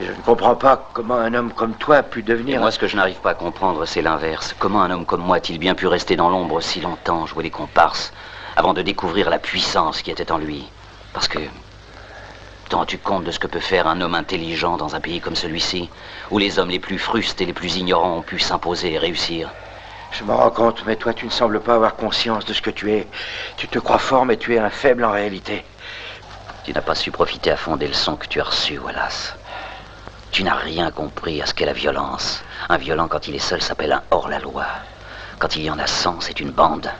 Je ne comprends pas comment un homme comme toi a pu Et devenir... moi, ce que je n'arrive pas à comprendre, c'est l'inverse. Comment un homme comme moi a-t-il bien pu rester dans l'ombre si longtemps, jouer des comparses, avant de découvrir la puissance qui était en lui? Parce que, te rends-tu compte de ce que peut faire un homme intelligent dans un pays comme celui-ci, où les hommes les plus frustes et les plus ignorants ont pu s'imposer et réussir? Je m'en rends compte, mais toi, tu ne sembles pas avoir conscience de ce que tu es. Tu te crois fort, mais tu es un faible en réalité. Tu n'as pas su profiter à fond des leçons que tu as reçues, Wallace. Tu n'as rien compris à ce qu'est la violence. Un violent, quand il est seul, s'appelle un hors-la-loi. Quand il y en a 100, c'est une bande.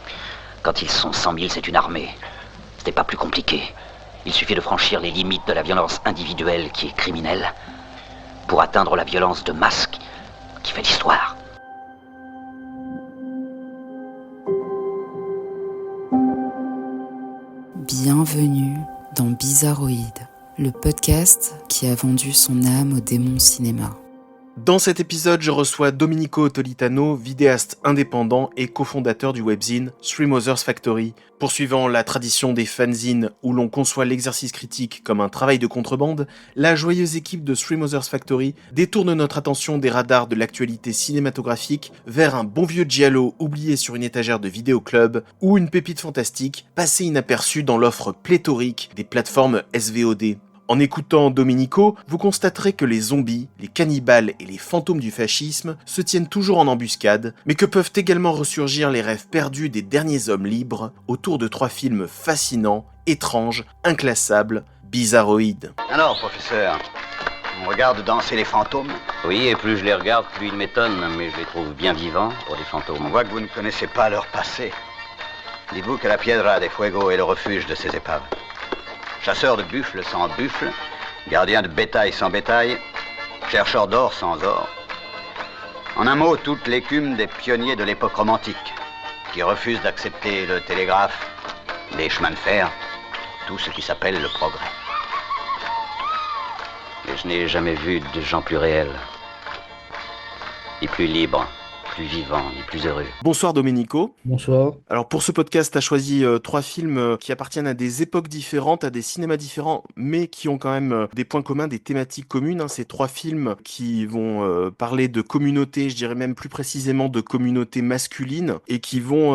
Quand ils sont 100 000, c'est une armée. Ce n'est pas plus compliqué. Il suffit de franchir les limites de la violence individuelle qui est criminelle pour atteindre la violence de masse qui fait l'histoire. Bienvenue dans Bizarroïde, le podcast qui a vendu son âme au démon cinéma. Dans cet épisode, je reçois Domenico Tolitano, vidéaste indépendant et cofondateur du webzine Three Mothers Factory. Poursuivant la tradition des fanzines où l'on conçoit l'exercice critique comme un travail de contrebande, la joyeuse équipe de Three Mothers Factory détourne notre attention des radars de l'actualité cinématographique vers un bon vieux giallo oublié sur une étagère de vidéoclub ou une pépite fantastique passée inaperçue dans l'offre pléthorique des plateformes SVOD. En écoutant Domenico, vous constaterez que les zombies, les cannibales et les fantômes du fascisme se tiennent toujours en embuscade, mais que peuvent également ressurgir les rêves perdus des derniers hommes libres autour de 3 films fascinants, étranges, inclassables, bizarroïdes. Alors, professeur, on regarde danser les fantômes. Oui, et plus je les regarde, plus ils m'étonnent, mais je les trouve bien vivants pour des fantômes. On voit que vous ne connaissez pas leur passé. Dites-vous que la Piedra de Fuego est le refuge de ces épaves. Chasseurs de buffles sans buffles, gardiens de bétail sans bétail, chercheurs d'or sans or. En un mot, toute l'écume des pionniers de l'époque romantique, qui refusent d'accepter le télégraphe, les chemins de fer, tout ce qui s'appelle le progrès. Mais je n'ai jamais vu de gens plus réels, ni plus libres, plus vivants, ni plus heureux. Bonsoir Domenico. Bonsoir. Alors pour ce podcast, tu as choisi 3 films qui appartiennent à des époques différentes, à des cinémas différents, mais qui ont quand même des points communs, des thématiques communes. Ces 3 films qui vont parler de communautés, je dirais même plus précisément de communautés masculines, et qui vont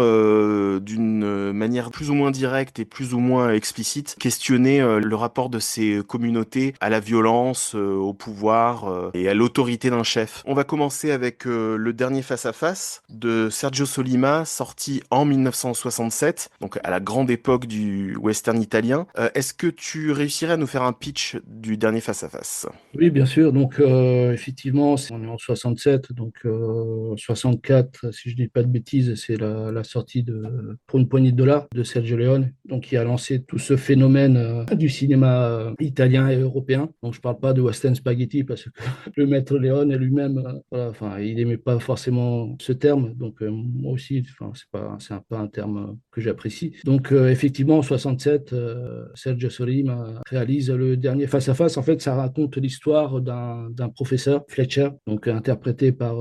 d'une manière plus ou moins directe et plus ou moins explicite questionner le rapport de ces communautés à la violence, au pouvoir et à l'autorité d'un chef. On va commencer avec le dernier face de Sergio Solima, sorti en 1967, donc à la grande époque du western italien. Est-ce que tu réussirais à nous faire un pitch du dernier face-à-face ? Oui, bien sûr. Donc, effectivement, on est en 67, donc 64, si je dis pas de bêtises, c'est la sortie de Pour une poignée de dollars de Sergio Leone, donc qui a lancé tout ce phénomène du cinéma italien et européen. Donc, je parle pas de western spaghetti parce que le maître Leone lui-même, voilà, enfin, il aimait pas forcément ce terme. Donc, moi aussi, enfin, c'est pas un terme que j'apprécie. Donc, effectivement, en 67, Sergio Solima réalise le dernier face-à-face. En fait, ça raconte l'histoire d'un professeur, Fletcher, donc interprété par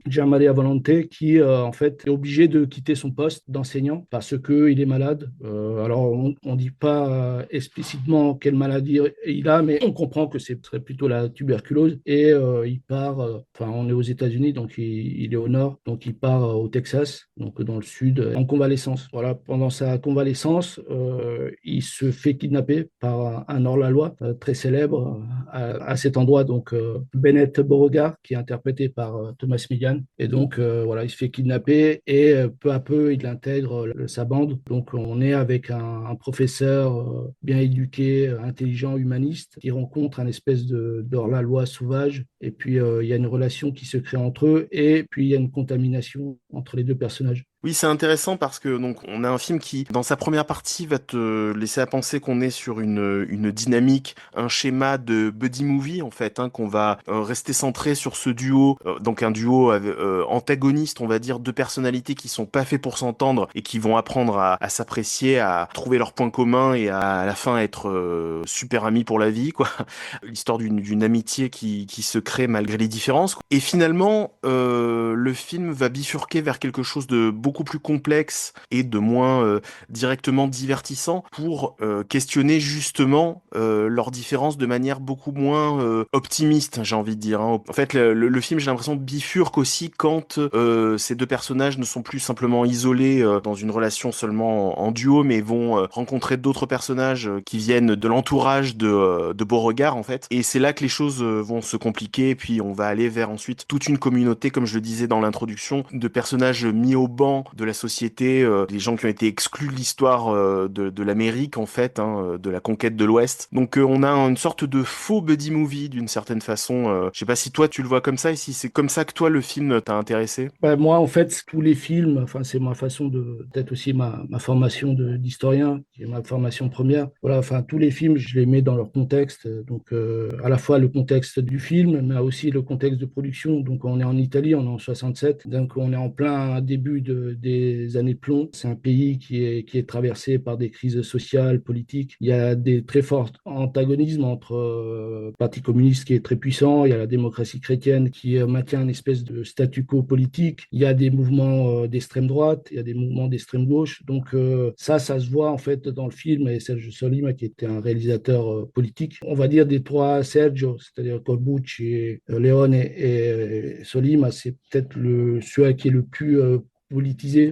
Gianmaria Volonté, qui en fait est obligé de quitter son poste d'enseignant parce qu'il est malade. Alors, on ne dit pas explicitement quelle maladie il a, mais on comprend que ce serait plutôt la tuberculose. Et il part, enfin, on est aux États-Unis, donc il est au nord, donc il part au Texas, donc dans le sud, en convalescence. Voilà, pendant sa convalescence, il se fait kidnapper par un hors-la-loi très célèbre à cet endroit, donc Bennett Beauregard, qui est interprété par Thomas Millian. Et donc voilà, il se fait kidnapper et peu à peu, il intègre sa bande. Donc on est avec un professeur bien éduqué, intelligent, humaniste, qui rencontre un espèce de hors-la-loi sauvage. Et puis il y a une relation qui se crée entre eux et puis il y a une contamination entre les deux personnages. Oui, c'est intéressant parce que donc on a un film qui, dans sa première partie, va te laisser à penser qu'on est sur une dynamique, un schéma de buddy movie en fait, qu'on va rester centré sur ce duo, donc un duo antagoniste, on va dire, 2 personnalités qui sont pas faits pour s'entendre et qui vont apprendre à s'apprécier, à trouver leurs points communs et à la fin être super amis pour la vie, quoi. L'histoire d'une amitié qui se crée malgré les différences. Et finalement, le film va bifurquer vers quelque chose de beaucoup beaucoup plus complexe et de moins directement divertissant pour questionner justement leurs différences de manière beaucoup moins optimiste, j'ai envie de dire. Hein. En fait, le film, j'ai l'impression, bifurque aussi quand ces deux personnages ne sont plus simplement isolés dans une relation seulement en duo, mais vont rencontrer d'autres personnages qui viennent de l'entourage de Beauregard, en fait. Et c'est là que les choses vont se compliquer, et puis on va aller vers ensuite toute une communauté, comme je le disais dans l'introduction, de personnages mis au banc de la société, des gens qui ont été exclus de l'histoire de l'Amérique, en fait, hein, de la conquête de l'Ouest. Donc on a une sorte de faux buddy movie, d'une certaine façon. Je sais pas si toi tu le vois comme ça, et si c'est comme ça que toi le film t'a intéressé. Moi, en fait, tous les films, enfin, c'est ma façon peut-être aussi ma formation d'historien, qui est ma formation première. Voilà, enfin, tous les films, je les mets dans leur contexte. Donc, à la fois le contexte du film, mais aussi le contexte de production. Donc, on est en Italie, on est en 67. Donc, on est en plein début des années plomb. C'est un pays qui est traversé par des crises sociales, politiques. Il y a des très forts antagonismes entre le Parti communiste qui est très puissant, il y a la démocratie chrétienne qui maintient une espèce de statu quo politique, il y a des mouvements d'extrême droite, il y a des mouvements d'extrême gauche. Donc ça se voit en fait dans le film, et Sergio Solima qui était un réalisateur politique, on va dire des trois Sergio, c'est-à-dire Corbucci, Leone et Solima, c'est peut-être celui qui est le plus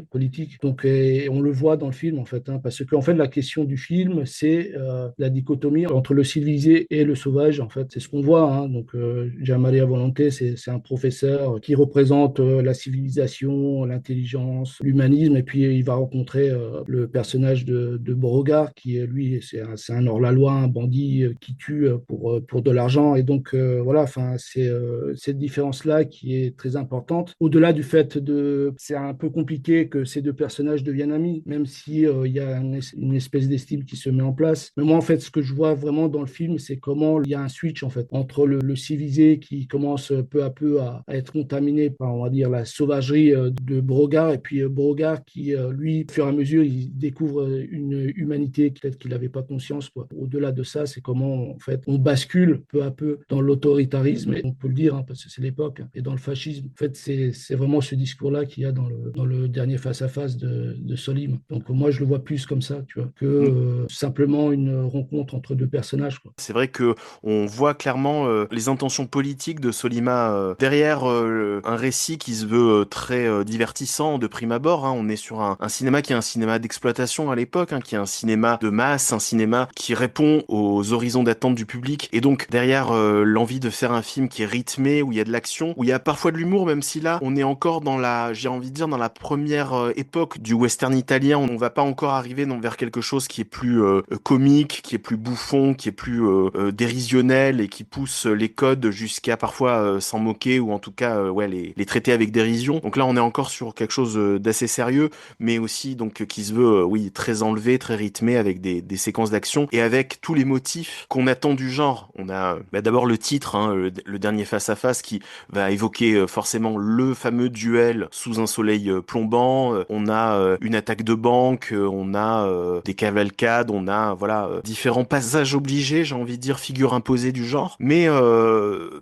politique. Donc, on le voit dans le film, en fait, hein, parce qu'en fait, la question du film, c'est la dichotomie entre le civilisé et le sauvage, en fait. C'est ce qu'on voit. Hein. Donc, Gianmaria Volonté, c'est un professeur qui représente la civilisation, l'intelligence, l'humanisme, et puis il va rencontrer le personnage de Beauregard, qui, lui, c'est un hors-la-loi, un bandit qui tue pour de l'argent. Et donc, voilà, enfin, c'est cette différence-là qui est très importante. Au-delà du fait c'est un peu compliqué que ces deux personnages deviennent amis, même si il y a une espèce d'estime qui se met en place. Mais moi, en fait, ce que je vois vraiment dans le film, c'est comment il y a un switch, en fait, entre le civilisé qui commence peu à peu à être contaminé par, on va dire, la sauvagerie de Beauregard, et puis Beauregard qui, lui, au fur et à mesure, il découvre une humanité peut-être qu'il n'avait pas conscience, quoi. Au-delà de ça, c'est comment, en fait, on bascule peu à peu dans l'autoritarisme, et on peut le dire, hein, parce que c'est l'époque, hein, et dans le fascisme. En fait, c'est vraiment ce discours-là qu'il y a dans le dernier face-à-face de Solim. Donc moi, je le vois plus comme ça, tu vois, que simplement une rencontre entre deux personnages, quoi. C'est vrai que on voit clairement les intentions politiques de Solima derrière un récit qui se veut très divertissant de prime abord. Hein. On est sur un cinéma qui est un cinéma d'exploitation à l'époque, hein, qui est un cinéma de masse, un cinéma qui répond aux horizons d'attente du public. Et donc derrière l'envie de faire un film qui est rythmé, où il y a de l'action, où il y a parfois de l'humour, même si là on est encore j'ai envie de dire, dans la première époque du western italien. On va pas encore arriver vers quelque chose qui est plus comique, qui est plus bouffon, qui est plus dérisionnel et qui pousse les codes jusqu'à parfois s'en moquer, ou en tout cas ouais, les traiter avec dérision. Donc là on est encore sur quelque chose d'assez sérieux, mais aussi donc qui se veut oui, très enlevé, très rythmé, avec des séquences d'action et avec tous les motifs qu'on attend du genre. On a d'abord le titre, hein, le dernier face-à-face, qui va évoquer forcément le fameux duel sous un soleil plombant. On a une attaque de banque, on a des cavalcades, on a voilà différents passages obligés, j'ai envie de dire figures imposées du genre. Mais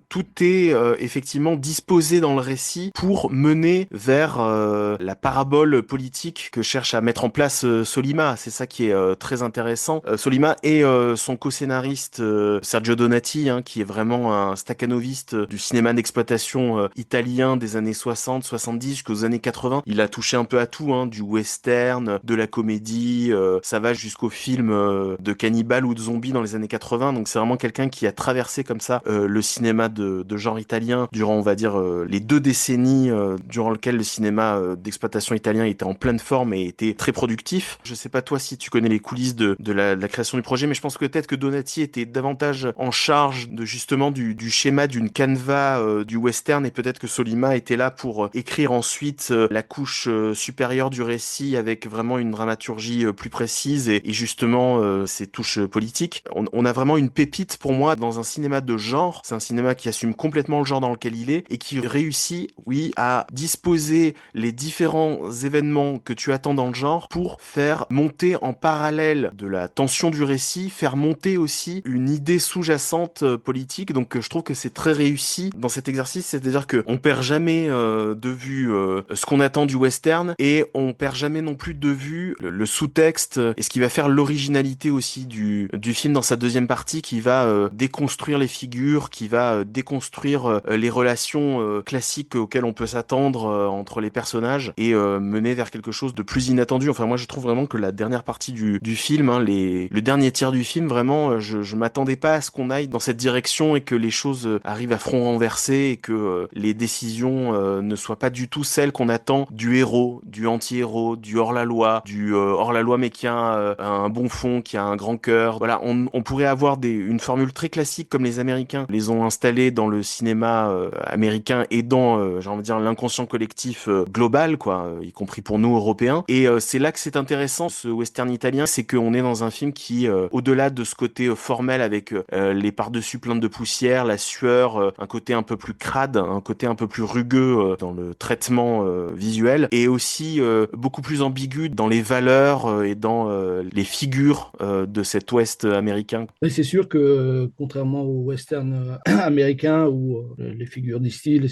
tout est effectivement disposé dans le récit pour mener vers la parabole politique que cherche à mettre en place Solima. C'est ça qui est très intéressant. Solima et son co-scénariste Sergio Donati, hein, qui est vraiment un staccanoviste du cinéma d'exploitation italien des années 60, 70 jusqu'aux années 80. Il a touché un peu à tout, hein, du western, de la comédie, ça va jusqu'au film de cannibale ou de zombie dans les années 80. Donc c'est vraiment quelqu'un qui a traversé comme ça le cinéma de genre italien durant, on va dire, les 2 décennies durant lesquelles le cinéma d'exploitation italien était en pleine forme et était très productif. Je sais pas toi si tu connais les coulisses de la création du projet, mais je pense que peut-être que Donati était davantage en charge de justement du schéma d'une canevas du western, et peut-être que Solima était là pour écrire ensuite la couche supérieure du récit avec vraiment une dramaturgie plus précise et justement ces touches politiques. On a vraiment une pépite pour moi dans un cinéma de genre. C'est un cinéma qui assume complètement le genre dans lequel il est et qui réussit, oui, à disposer les différents événements que tu attends dans le genre pour faire monter en parallèle de la tension du récit, faire monter aussi une idée sous-jacente politique. Donc je trouve que c'est très réussi dans cet exercice, c'est-à-dire qu'on perd jamais de vue ce qu'on attend attend du western, et on perd jamais non plus de vue le sous-texte et ce qui va faire l'originalité aussi du film dans sa deuxième partie, qui va déconstruire les figures, qui va déconstruire les relations classiques auxquelles on peut s'attendre entre les personnages, et mener vers quelque chose de plus inattendu. Enfin, moi, je trouve vraiment que la dernière partie du film, hein, le dernier tiers du film, vraiment, je m'attendais pas à ce qu'on aille dans cette direction et que les choses arrivent à front renversé, et que les décisions ne soient pas du tout celles qu'on attend du héros, du anti-héros, du hors-la-loi, du hors-la-loi mais qui a un bon fond, qui a un grand cœur. Voilà, on pourrait avoir une formule très classique comme les Américains les ont installées dans le cinéma américain et dans, j'ai envie de dire, l'inconscient collectif global, quoi, y compris pour nous Européens. Et c'est là que c'est intéressant, ce western italien, c'est qu'on est dans un film qui, au-delà de ce côté formel avec les par-dessus pleins de poussière, la sueur, un côté un peu plus crade, un côté un peu plus rugueux dans le traitement visuel, et aussi beaucoup plus ambigu dans les valeurs et dans les figures de cet Ouest américain. Oui, c'est sûr que contrairement au western américain où les figures du style,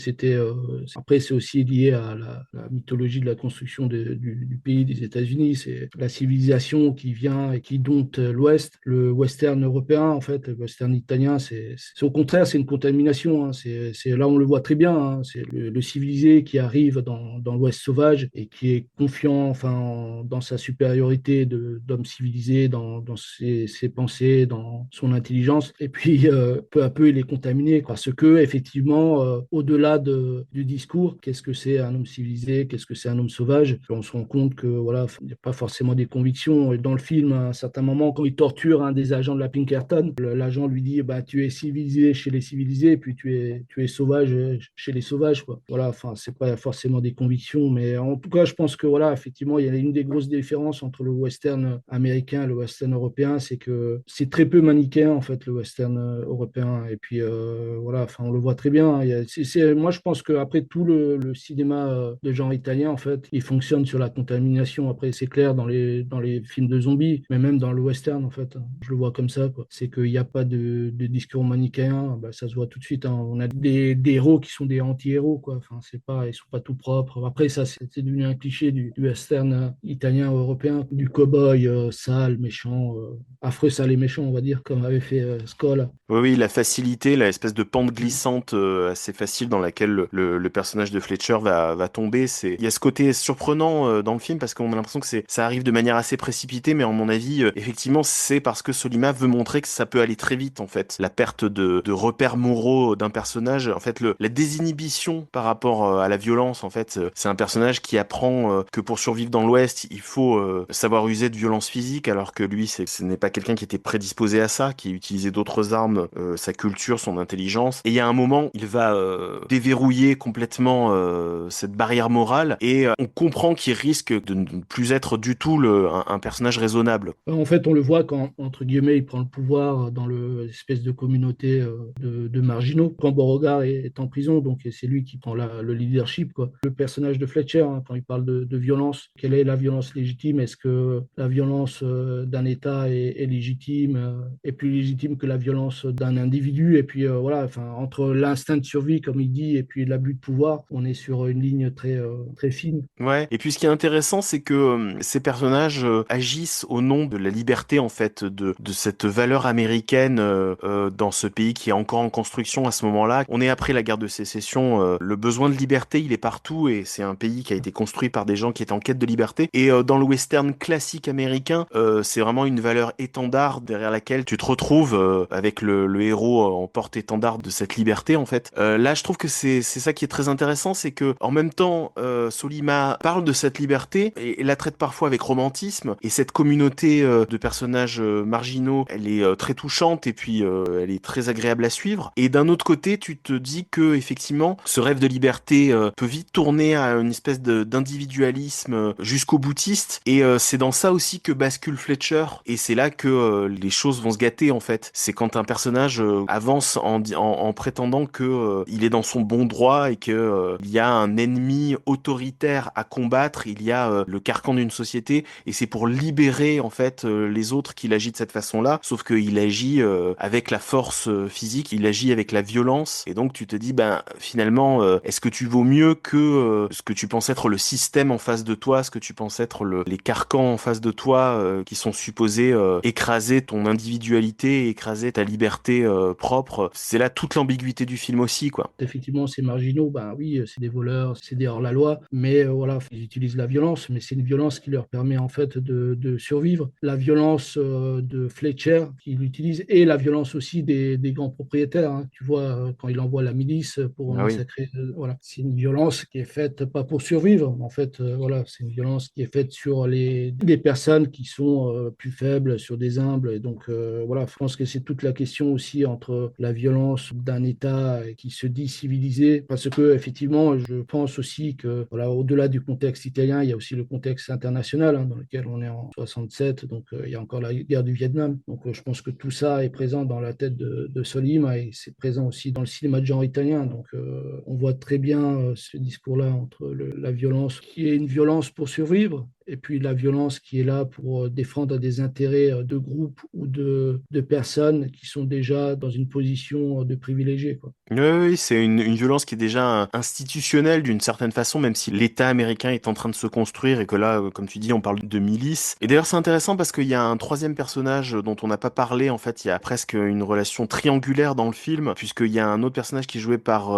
après c'est aussi lié à la mythologie de la construction du pays des États-Unis. C'est la civilisation qui vient et qui dompte l'Ouest. Le western européen, en fait, le western italien, c'est au contraire, c'est une contamination. Hein. Là, on le voit très bien. Hein. C'est le civilisé qui arrive dans l'Ouest sauvage et qui est confiant, enfin, dans sa supériorité d'homme civilisé, dans ses pensées, dans son intelligence. Et puis, peu à peu, il est contaminé. Parce que, effectivement, au-delà du discours, qu'est-ce que c'est un homme civilisé, qu'est-ce que c'est un homme sauvage, on se rend compte que, voilà, il n'y a pas forcément des convictions. Et dans le film, à un certain moment, quand il torture un des agents de la Pinkerton, l'agent lui dit, bah, tu es civilisé chez les civilisés, et puis tu es sauvage chez les sauvages, quoi. Voilà, enfin, c'est pas forcément des convictions, mais en tout cas, je pense que, voilà, effectivement, il y a une des grosses différences entre le western américain et le western européen, c'est que c'est très peu manichéen, en fait, le western européen. Et puis, voilà, enfin, on le voit très bien. Moi, je pense qu'après tout le cinéma de genre italien, en fait, il fonctionne sur la contamination. Après, c'est clair dans les films de zombies, mais même dans le western, en fait, je le vois comme ça, quoi. C'est qu'il n'y a pas de discours manichéen, bah, ça se voit tout de suite. Hein. On a des héros qui sont des anti-héros, quoi. Enfin, ils sont pas tout propres. Après, ça, c'est devenu un cliché du western italien ou européen, du cow-boy sale, méchant, affreux, sale et méchant, on va dire, comme avait fait Scola. Oui, oui, la facilité, la espèce de pente glissante assez facile dans laquelle le personnage de Fletcher va tomber. Il y a ce côté surprenant dans le film parce qu'on a l'impression que ça arrive de manière assez précipitée, mais à mon avis, effectivement, c'est parce que Sollima veut montrer que ça peut aller très vite, en fait. La perte de repères moraux d'un personnage, en fait, la désinhibition par rapport à la violence, en fait, c'est un personnage qui apprend que pour survivre dans l'Ouest, il faut savoir user de violence physique, alors que lui, ce n'est pas quelqu'un qui était prédisposé à ça, qui utilisait d'autres armes, sa culture, son intelligence. Et il y a un moment, il va déverrouiller complètement cette barrière morale, et on comprend qu'il risque de ne plus être du tout un personnage raisonnable. En fait, on le voit quand, entre guillemets, il prend le pouvoir dans l'espèce de communauté de marginaux. Quand Beauregard est en prison, donc c'est lui qui prend le leadership, quoi. Le personnage de Fletcher, hein, quand il parle de violence, quelle est la violence légitime? Est-ce que la violence d'un État est légitime, est plus légitime que la violence d'un individu? Et puis voilà, enfin, entre l'instinct de survie, comme il dit, et puis l'abus de pouvoir, on est sur une ligne très fine. Ouais. Et puis ce qui est intéressant, c'est que ces personnages agissent au nom de la liberté, en fait, de cette valeur américaine dans ce pays qui est encore en construction à ce moment-là. On est après la guerre de sécession. Le besoin de liberté, il est partout, et c'est un pays qui a été construit par des gens qui étaient en quête de liberté. Et dans le western classique américain, c'est vraiment une valeur étendard derrière laquelle tu te retrouves avec le héros en porte-étendard de cette liberté, en fait. Là, je trouve que c'est ça qui est très intéressant, c'est que en même temps, Sollima parle de cette liberté et la traite parfois avec romantisme, et cette communauté de personnages marginaux, elle est très touchante, et puis elle est très agréable à suivre. Et d'un autre côté, tu te dis que effectivement, ce rêve de liberté peut vite tourner à une espèce d'individualisme jusqu'au boutiste, et c'est dans ça aussi que bascule Fletcher, et c'est là que les choses vont se gâter, en fait. C'est quand un personnage avance en prétendant que il est dans son bon droit, et que il y a un ennemi autoritaire à combattre, il y a le carcan d'une société, et c'est pour libérer, en fait, les autres qu'il agit de cette façon-là, sauf qu'il agit avec la force physique, il agit avec la violence, et donc tu te dis, ben finalement, est-ce que tu vaux mieux que ce que tu penses être le système en face de toi, ce que tu penses être les carcans en face de toi qui sont supposés écraser ton individualité, écraser ta liberté propre. C'est là toute l'ambiguïté du film aussi, quoi. Effectivement, ces marginaux, ben oui, c'est des voleurs, c'est des hors-la-loi, mais voilà, ils utilisent la violence, mais c'est une violence qui leur permet en fait de survivre. La violence de Fletcher, qu'il utilise, et la violence aussi des grands propriétaires. Hein. Tu vois, quand il envoie la milice pour Ah oui. massacrer, voilà, c'est une violence qui est faite pas pour survivre, en fait, voilà, c'est une violence qui est faite sur des personnes qui sont plus faibles, sur des humbles, et donc voilà, je pense que c'est toute la question aussi entre la violence d'un État qui se dit civilisé, parce que effectivement, je pense aussi que voilà, au-delà du contexte italien, il y a aussi le contexte international hein, dans lequel on est en 67, donc il y a encore la guerre du Vietnam. Donc je pense que tout ça est présent dans la tête de Sollima et c'est présent aussi dans le cinéma de genre italien. Donc on voit très bien ce discours-là entre la violence qui est une violence pour survivre et puis la violence qui est là pour défendre des intérêts de groupes ou de personnes qui sont déjà dans une position de privilégié, quoi. Oui, oui, c'est une violence qui est déjà institutionnelle d'une certaine façon, même si l'État américain est en train de se construire et que là, comme tu dis, on parle de milice. Et d'ailleurs, c'est intéressant parce qu'il y a un troisième personnage dont on n'a pas parlé. En fait, il y a presque une relation triangulaire dans le film, puisqu'il y a un autre personnage qui est joué par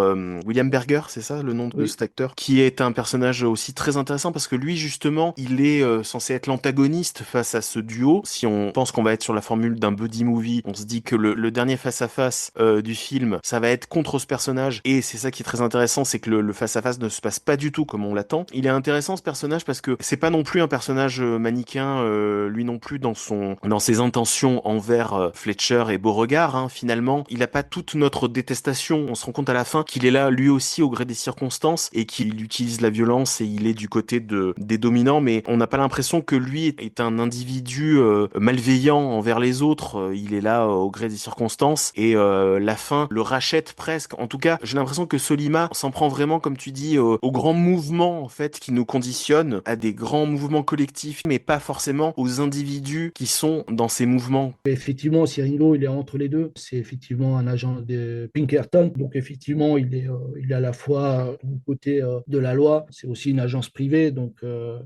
William Berger, c'est ça le nom de Oui. cet acteur, qui est un personnage aussi très intéressant parce que lui, justement, il est censé être l'antagoniste face à ce duo. Si on pense qu'on va être sur la formule d'un buddy movie, on se dit que le dernier face-à-face du film, ça va être contre ce personnage, et c'est ça qui est très intéressant, c'est que le face-à-face ne se passe pas du tout comme on l'attend. Il est intéressant ce personnage parce que c'est pas non plus un personnage manichéen, lui non plus dans ses intentions envers Fletcher et Beauregard. Hein, finalement, il a pas toute notre détestation. On se rend compte à la fin qu'il est là lui aussi au gré des circonstances et qu'il utilise la violence et il est du côté des dominants, mais on n'a pas l'impression que lui est un individu malveillant envers les autres. Il est là au gré des circonstances et la fin le rachète presque. En tout cas, j'ai l'impression que Sollima s'en prend vraiment, comme tu dis, aux grands mouvements en fait qui nous conditionnent, à des grands mouvements collectifs, mais pas forcément aux individus qui sont dans ces mouvements. Effectivement, Siringo, il est entre les deux. C'est effectivement un agent de Pinkerton. Donc, effectivement, il est à la fois du côté de la loi. C'est aussi une agence privée. Donc,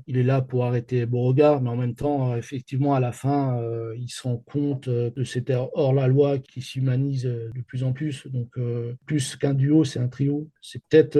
il est là pour arrêter Beauregard. Mais en même temps, effectivement, à la fin, il se rend compte de cet hors-la-loi qui s'humanise de plus en plus. Donc, plus qu'un duo, c'est un trio. C'est peut-être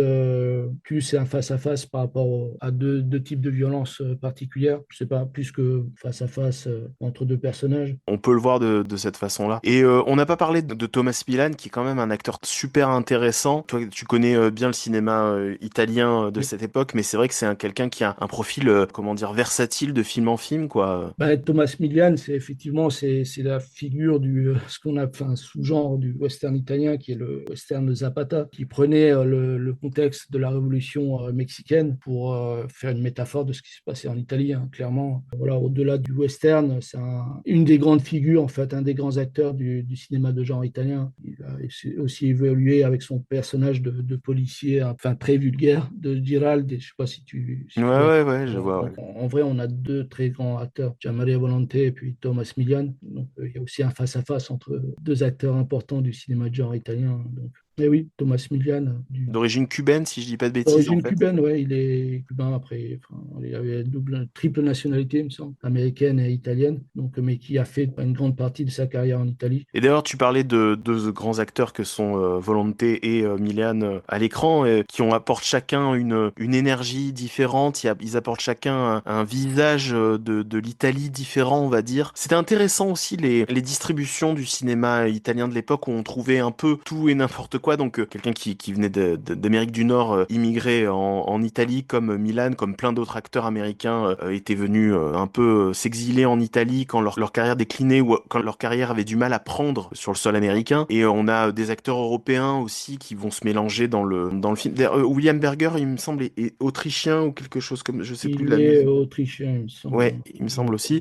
plus un face-à-face par rapport à deux types de violences particulières. Je sais pas, plus que face-à-face entre deux personnages. On peut le voir de cette façon-là. Et on n'a pas parlé de Thomas Milan, qui est quand même un acteur super intéressant. Toi, tu connais bien le cinéma italien de Oui. cette époque, mais c'est vrai que c'est quelqu'un qui a un profil, comment dire, versatile de film en film, quoi. Bah, Thomas Milian, c'est effectivement c'est la figure du ce qu'on a enfin, un sous-genre du western italien qui est le western de Zapata, qui prenait le contexte de la révolution mexicaine pour faire une métaphore de ce qui s'est passé en Italie, hein, clairement. Voilà, au-delà du western, c'est une des grandes figures, en fait, un des grands acteurs du cinéma de genre italien. Il a aussi évolué avec son personnage de policier, enfin très vulgaire, de Giraldi. Je ne sais pas Ouais, si tu vois. ouais, je vois, ouais. Donc, en vrai, on a deux très grands acteurs, Gianmaria Volonté et puis Thomas Milian. Donc, il y a aussi un face-à-face entre deux acteurs importants du cinéma de genre italien. Donc, mais oui, Thomas Milian, D'origine cubaine, si je dis pas de bêtises, en d'origine fait. cubaine, ouais, il est cubain après. Enfin, il avait triple nationalité, il me semble, américaine et italienne. Donc, mais qui a fait une grande partie de sa carrière en Italie. Et d'ailleurs, tu parlais de deux grands acteurs que sont Volonté et Milian à l'écran, qui apportent chacun une énergie différente. Ils apportent chacun un visage de l'Italie différent, on va dire. C'était intéressant aussi les distributions du cinéma italien de l'époque où on trouvait un peu tout et n'importe quoi. Donc quelqu'un qui venait d'Amérique du Nord, immigré en Italie, comme Milan, comme plein d'autres acteurs américains, étaient venus un peu s'exiler en Italie quand leur carrière déclinait ou quand leur carrière avait du mal à prendre sur le sol américain. Et on a des acteurs européens aussi qui vont se mélanger dans le film. D'ailleurs, William Berger, il me semble, est autrichien ou quelque chose comme, je sais plus, Il la est musique. autrichien, il me semble. Ouais, il me semble aussi.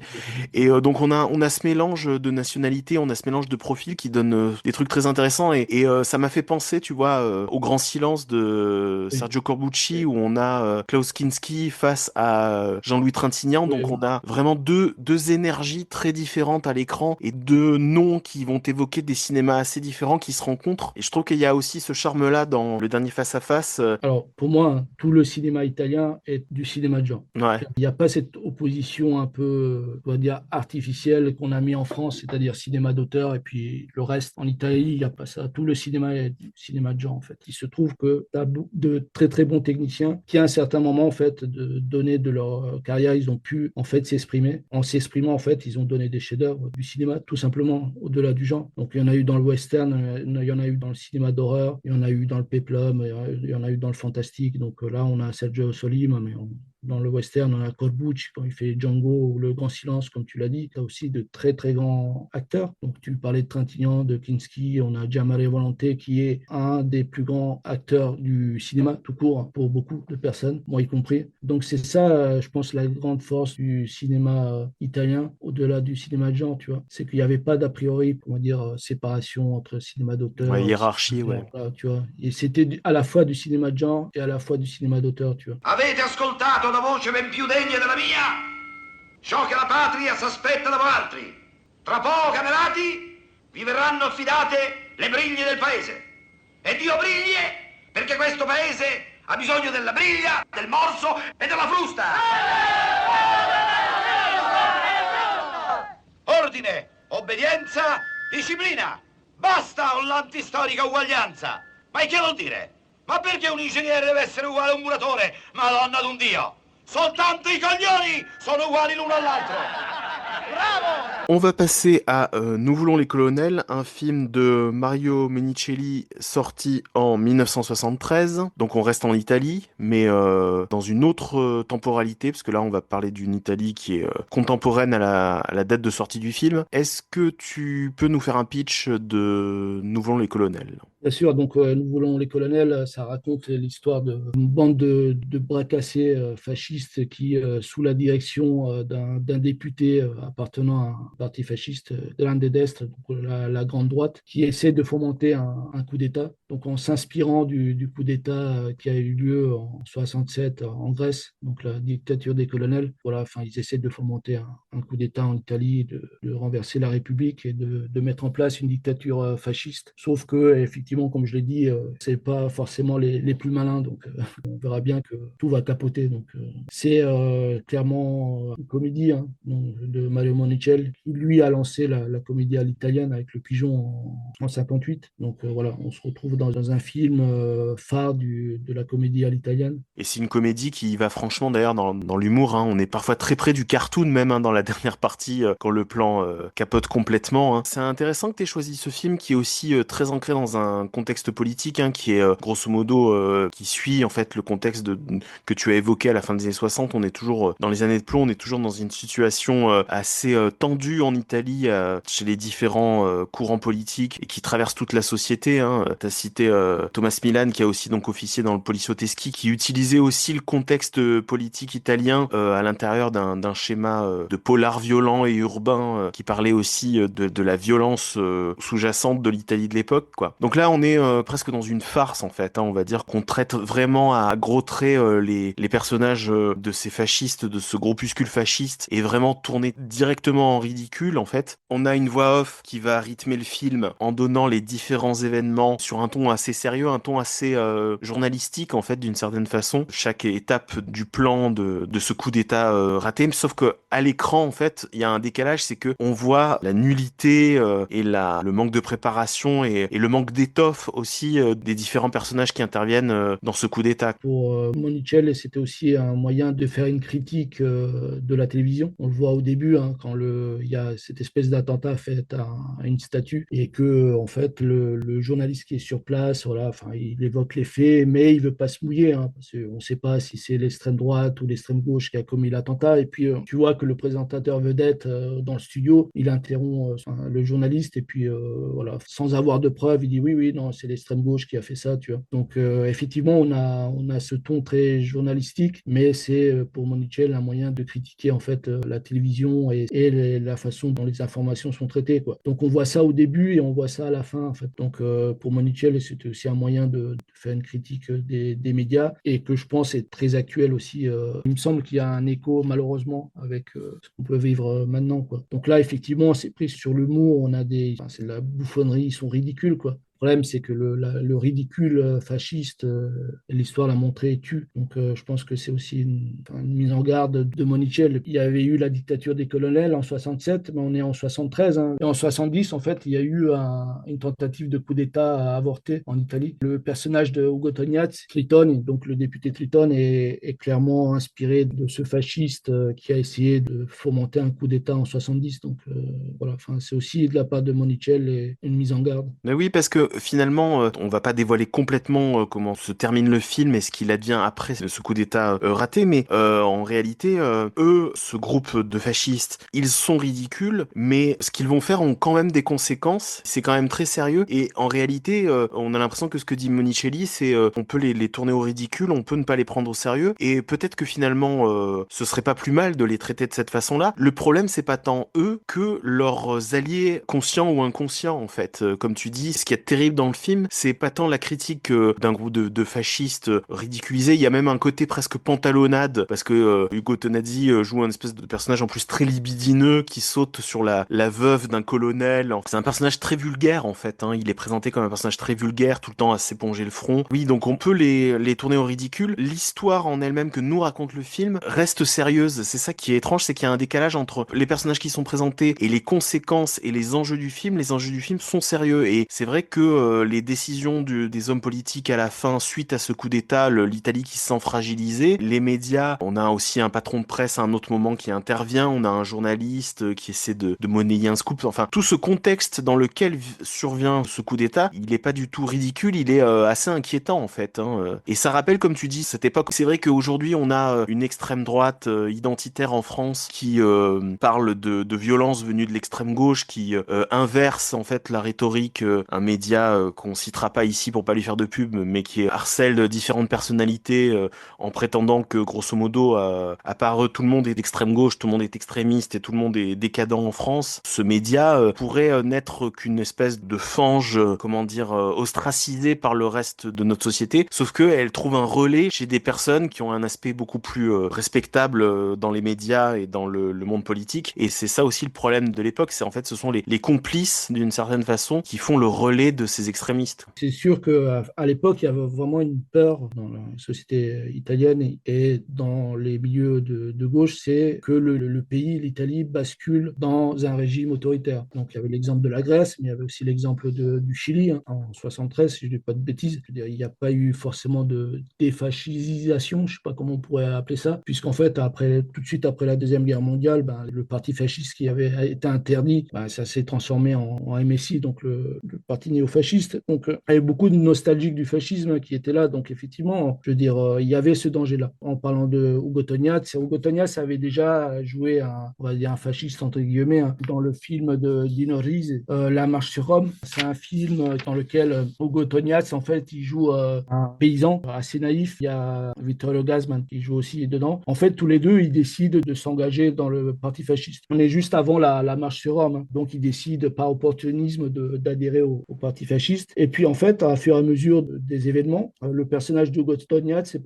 Et donc on a ce mélange de nationalités, on a ce mélange de profils qui donne des trucs très intéressants. Et ça m'a fait penser, tu vois, au Grand Silence de Oui. Sergio Corbucci, où on a Klaus Kinski face à Jean-Louis Trintignant. Oui, Donc oui. on a vraiment deux énergies très différentes à l'écran et deux noms qui vont évoquer des cinémas assez différents qui se rencontrent. Et je trouve qu'il y a aussi ce charme-là dans le dernier face-à-face. Alors, pour moi, hein, tout le cinéma italien est du cinéma de genre. Ouais. Il n'y a pas cette opposition un peu, on va dire, artificielle qu'on a mis en France, c'est-à-dire cinéma d'auteur et puis le reste. En Italie, il n'y a pas ça. Tout le cinéma est du cinéma de genre, en fait. Il se trouve que tu as de très, très bons techniciens qui, à un certain moment, en fait, de donner de leur carrière, ils ont pu, en fait, s'exprimer. En s'exprimant, en fait, ils ont donné des chefs-d'œuvre du cinéma, tout simplement, au-delà du genre. Donc, il y en a eu dans le western, il y en a eu dans le cinéma d'horreur, il y en a eu dans le péplum, il y en a eu dans le fantastique. Donc là, on a Sergio Solima, mais dans le western, on a Corbucci quand il fait Django ou Le Grand Silence, comme tu l'as dit. Tu as aussi de très, très grands acteurs. Donc tu parlais de Trintignant, de Kinski, on a Giammaria Volonté, qui est un des plus grands acteurs du cinéma, tout court, pour beaucoup de personnes, moi y compris. Donc c'est ça, je pense, la grande force du cinéma italien, au-delà du cinéma de genre, tu vois. C'est qu'il n'y avait pas d'a priori, comment dire, séparation entre cinéma Ouais, d'auteur, hiérarchie, ouais. voilà, tu vois. Et c'était à la fois du cinéma de genre et à la fois du cinéma d'auteur, tu vois. Avete ascoltato una voce ben più degna della mia? Ciò che la patria s'aspetta da voi altri. Tra poco, camerati, vi verranno affidate le briglie del paese. E Dio briglie, perché questo paese ha bisogno della briglia, del morso e della frusta. Ordine, obbedienza, disciplina. Basta con l'antistorica uguaglianza. Ma che vuol dire? Ma perché un ingegnere deve essere uguale a un muratore? Madonna d'un Dio! Soltanto i coglioni sono uguali l'uno all'altro! Bravo! On va passer à Nous voulons les colonels, un film de Mario Menicelli sorti en 1973. Donc on reste en Italie, mais dans une autre temporalité, parce que là on va parler d'une Italie qui est contemporaine à la date de sortie du film. Est-ce que tu peux nous faire un pitch de Nous voulons les colonels? Bien sûr, donc Nous voulons les colonels, ça raconte l'histoire d'une bande de bras cassés fascistes qui, sous la direction d'un député appartenant à un parti fasciste de l'un des destres, donc la grande droite, qui essaie de fomenter un coup d'État. Donc en s'inspirant du coup d'État qui a eu lieu en 67 en Grèce, donc la dictature des colonels. Voilà, enfin ils essaient de fomenter un coup d'État en Italie, de renverser la République et de mettre en place une dictature fasciste. Sauf que effectivement, comme je l'ai dit, c'est pas forcément les plus malins, donc on verra bien que tout va capoter. Donc c'est clairement une comédie, hein, de Mario Monicelli, qui lui a lancé la comédie à l'italienne avec Le Pigeon en 58. Donc voilà, on se retrouve dans un film phare de la comédie à l'italienne. Et c'est une comédie qui va franchement d'ailleurs dans l'humour, hein. On est parfois très près du cartoon même, hein, dans la dernière partie, quand le plan capote complètement, hein. C'est intéressant que tu aies choisi ce film qui est aussi très ancré dans un contexte politique, hein, qui est grosso modo qui suit en fait le contexte que tu as évoqué à la fin des années 60. On est toujours dans les années de plomb, on est toujours dans une situation assez tendue en Italie, chez les différents courants politiques et qui traversent toute la société, hein. Tu as cité Thomas Milan qui a aussi donc officié dans le Poliziotteschi, qui utilisait aussi le contexte politique italien à l'intérieur d'un schéma de polar violent et urbain, qui parlait aussi de la violence sous-jacente de l'Italie de l'époque, quoi. Donc là, on est presque dans une farce, en fait, hein. On va dire qu'on traite vraiment à gros traits les personnages de ces fascistes, de ce groupuscule fasciste, et vraiment tourné directement en ridicule, en fait. On a une voix off qui va rythmer le film en donnant les différents événements sur un ton assez sérieux, un ton assez journalistique, en fait, d'une certaine façon. Chaque étape du plan de ce coup d'État raté, sauf que à l'écran, en fait, il y a un décalage, c'est que on voit la nullité et le manque de préparation et le manque d'étoffe aussi des différents personnages qui interviennent dans ce coup d'État. Pour Monicelli, c'était aussi un moyen de faire une critique de la télévision. On le voit au début, hein, quand il y a cette espèce d'attentat fait à une statue et que, en fait, le journaliste qui est sur place, voilà, enfin, il évoque les faits, mais il veut pas se mouiller, hein, parce qu'on ne sait pas si c'est l'extrême droite ou l'extrême gauche qui a commis l'attentat. Et puis, tu vois que le présentateur vedette dans le studio, il interrompt le journaliste et puis, voilà, sans avoir de preuves, il dit oui, oui, non, c'est l'extrême gauche qui a fait ça, tu vois. Donc, effectivement, on a ce ton très journalistique, mais c'est pour Monicelli un moyen de critiquer en fait la télévision et la façon dont les informations sont traitées, quoi. Donc on voit ça au début et on voit ça à la fin, en fait. Donc pour Monicelli, c'était aussi un moyen de faire une critique des médias et que je pense est très actuel aussi. Il me semble qu'il y a un écho, malheureusement, avec ce qu'on peut vivre maintenant, quoi. Donc là, effectivement, c'est pris sur l'humour, c'est de la bouffonnerie, ils sont ridicules, quoi. Le problème, c'est que le ridicule fasciste, l'histoire l'a montré, tue. Donc, je pense que c'est aussi une mise en garde de Monicelli. Il y avait eu la dictature des colonels en 67, mais on est en 73, hein. Et en 70, en fait, il y a eu une tentative de coup d'État avorté en Italie. Le personnage de Ugo Tognazzi, Triton, donc le député Triton, est clairement inspiré de ce fasciste qui a essayé de fomenter un coup d'État en 70. Donc, voilà, enfin, c'est aussi de la part de Monicelli une mise en garde. Mais oui, parce que finalement, on va pas dévoiler complètement comment se termine le film et ce qu'il advient après ce coup d'État raté, mais en réalité, eux, ce groupe de fascistes, ils sont ridicules, mais ce qu'ils vont faire ont quand même des conséquences. C'est quand même très sérieux. Et en réalité, on a l'impression que ce que dit Monicelli, c'est on peut les tourner au ridicule, on peut ne pas les prendre au sérieux, et peut-être que finalement, ce serait pas plus mal de les traiter de cette façon-là. Le problème, c'est pas tant eux que leurs alliés conscients ou inconscients, en fait. Comme tu dis, ce qui est terrible dans le film, c'est pas tant la critique d'un groupe de fascistes ridiculisés, il y a même un côté presque pantalonnade, parce que Ugo Tognazzi joue un espèce de personnage en plus très libidineux qui saute sur la veuve d'un colonel. C'est un personnage très vulgaire en fait, hein. Il est présenté comme un personnage très vulgaire, tout le temps à s'éponger le front. Oui, donc on peut les tourner au ridicule. L'histoire en elle-même que nous raconte le film reste sérieuse. C'est ça qui est étrange, c'est qu'il y a un décalage entre les personnages qui sont présentés et les conséquences et les enjeux du film. Les enjeux du film sont sérieux et c'est vrai que les décisions des hommes politiques à la fin, suite à ce coup d'État, l'Italie qui se sent fragilisée, les médias, on a aussi un patron de presse à un autre moment qui intervient, on a un journaliste qui essaie de monnayer un scoop, enfin tout ce contexte dans lequel survient ce coup d'État, il est pas du tout ridicule, il est assez inquiétant en fait, hein. Et ça rappelle, comme tu dis, cette époque. C'est vrai qu'aujourd'hui on a une extrême droite identitaire en France qui parle de violences venues de l'extrême gauche, qui inverse en fait la rhétorique, un média qu'on citera pas ici pour pas lui faire de pub, mais qui harcèle différentes personnalités en prétendant que grosso modo, à part eux, tout le monde est d'extrême gauche, tout le monde est extrémiste et tout le monde est décadent en France. Ce média pourrait n'être qu'une espèce de fange, comment dire, ostracisée par le reste de notre société, sauf que elle trouve un relais chez des personnes qui ont un aspect beaucoup plus respectable dans les médias et dans le monde politique. Et c'est ça aussi le problème de l'époque, c'est en fait ce sont les complices d'une certaine façon qui font le relais de ces extrémistes. C'est sûr qu'à l'époque, il y avait vraiment une peur dans la société italienne et dans les milieux de gauche, c'est que le pays, l'Italie, bascule dans un régime autoritaire. Donc il y avait l'exemple de la Grèce, mais il y avait aussi l'exemple du Chili, hein, en 73, si je ne dis pas de bêtises. Je veux dire, il n'y a pas eu forcément de défascisation, je ne sais pas comment on pourrait appeler ça, puisqu'en fait, tout de suite après la Deuxième Guerre mondiale, le parti fasciste qui avait été interdit, ça s'est transformé en MSI, donc le parti néo-fasciste. Donc il y avait beaucoup de nostalgiques du fascisme qui étaient là. Donc effectivement, je veux dire, il y avait ce danger-là. En parlant de Ugo Tognazzi avait déjà joué on va dire un fasciste entre guillemets, hein, dans le film de Dino Risi, La Marche sur Rome. C'est un film dans lequel Ugo Tognazzi, en fait, il joue un paysan assez naïf. Il y a Vittorio Gassman qui joue aussi dedans. En fait, tous les deux, ils décident de s'engager dans le parti fasciste. On est juste avant la Marche sur Rome, hein. Donc ils décident par opportunisme d'adhérer au parti fasciste. Et puis en fait, à fur et à mesure des événements, le personnage d'Ugo Tognazzi,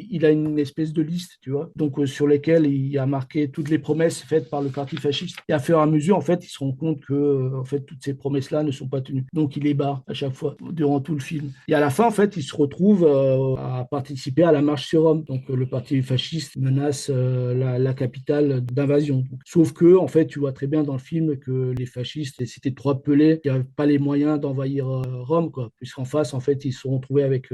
il a une espèce de liste, tu vois, donc sur lesquelles il a marqué toutes les promesses faites par le parti fasciste. Et à fur et à mesure, en fait, il se rend compte que en fait, toutes ces promesses-là ne sont pas tenues. Donc il les barre à chaque fois, durant tout le film. Et à la fin, en fait, il se retrouve à participer à la marche sur Rome. Donc le parti fasciste menace la capitale d'invasion. Sauf que, en fait, tu vois très bien dans le film que les fascistes, c'était trop appelés, il n'y avait pas les moyens d'envahir Rome, quoi, puisqu'en face, en fait, ils se sont retrouvés avec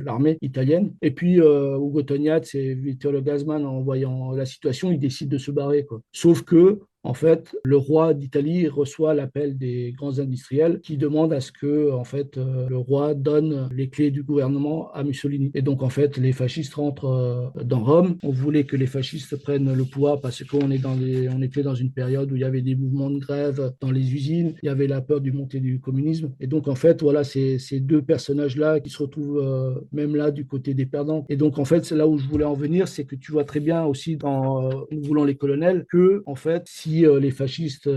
l'armée italienne. Et puis, Ugo Tognazzi et Vittorio Gassman, en voyant la situation, ils décident de se barrer, quoi. Sauf que, en fait, le roi d'Italie reçoit l'appel des grands industriels qui demandent à ce que, en fait, le roi donne les clés du gouvernement à Mussolini. Et donc, en fait, les fascistes rentrent dans Rome. On voulait que les fascistes prennent le pouvoir parce qu'on était dans une période où il y avait des mouvements de grève dans les usines. Il y avait la peur du montée du communisme. Et donc, en fait, voilà, ces deux personnages-là qui se retrouvent même là du côté des perdants. Et donc, en fait, c'est là où je voulais en venir, c'est que tu vois très bien aussi dans Nous voulons les colonels que, en fait, si si les fascistes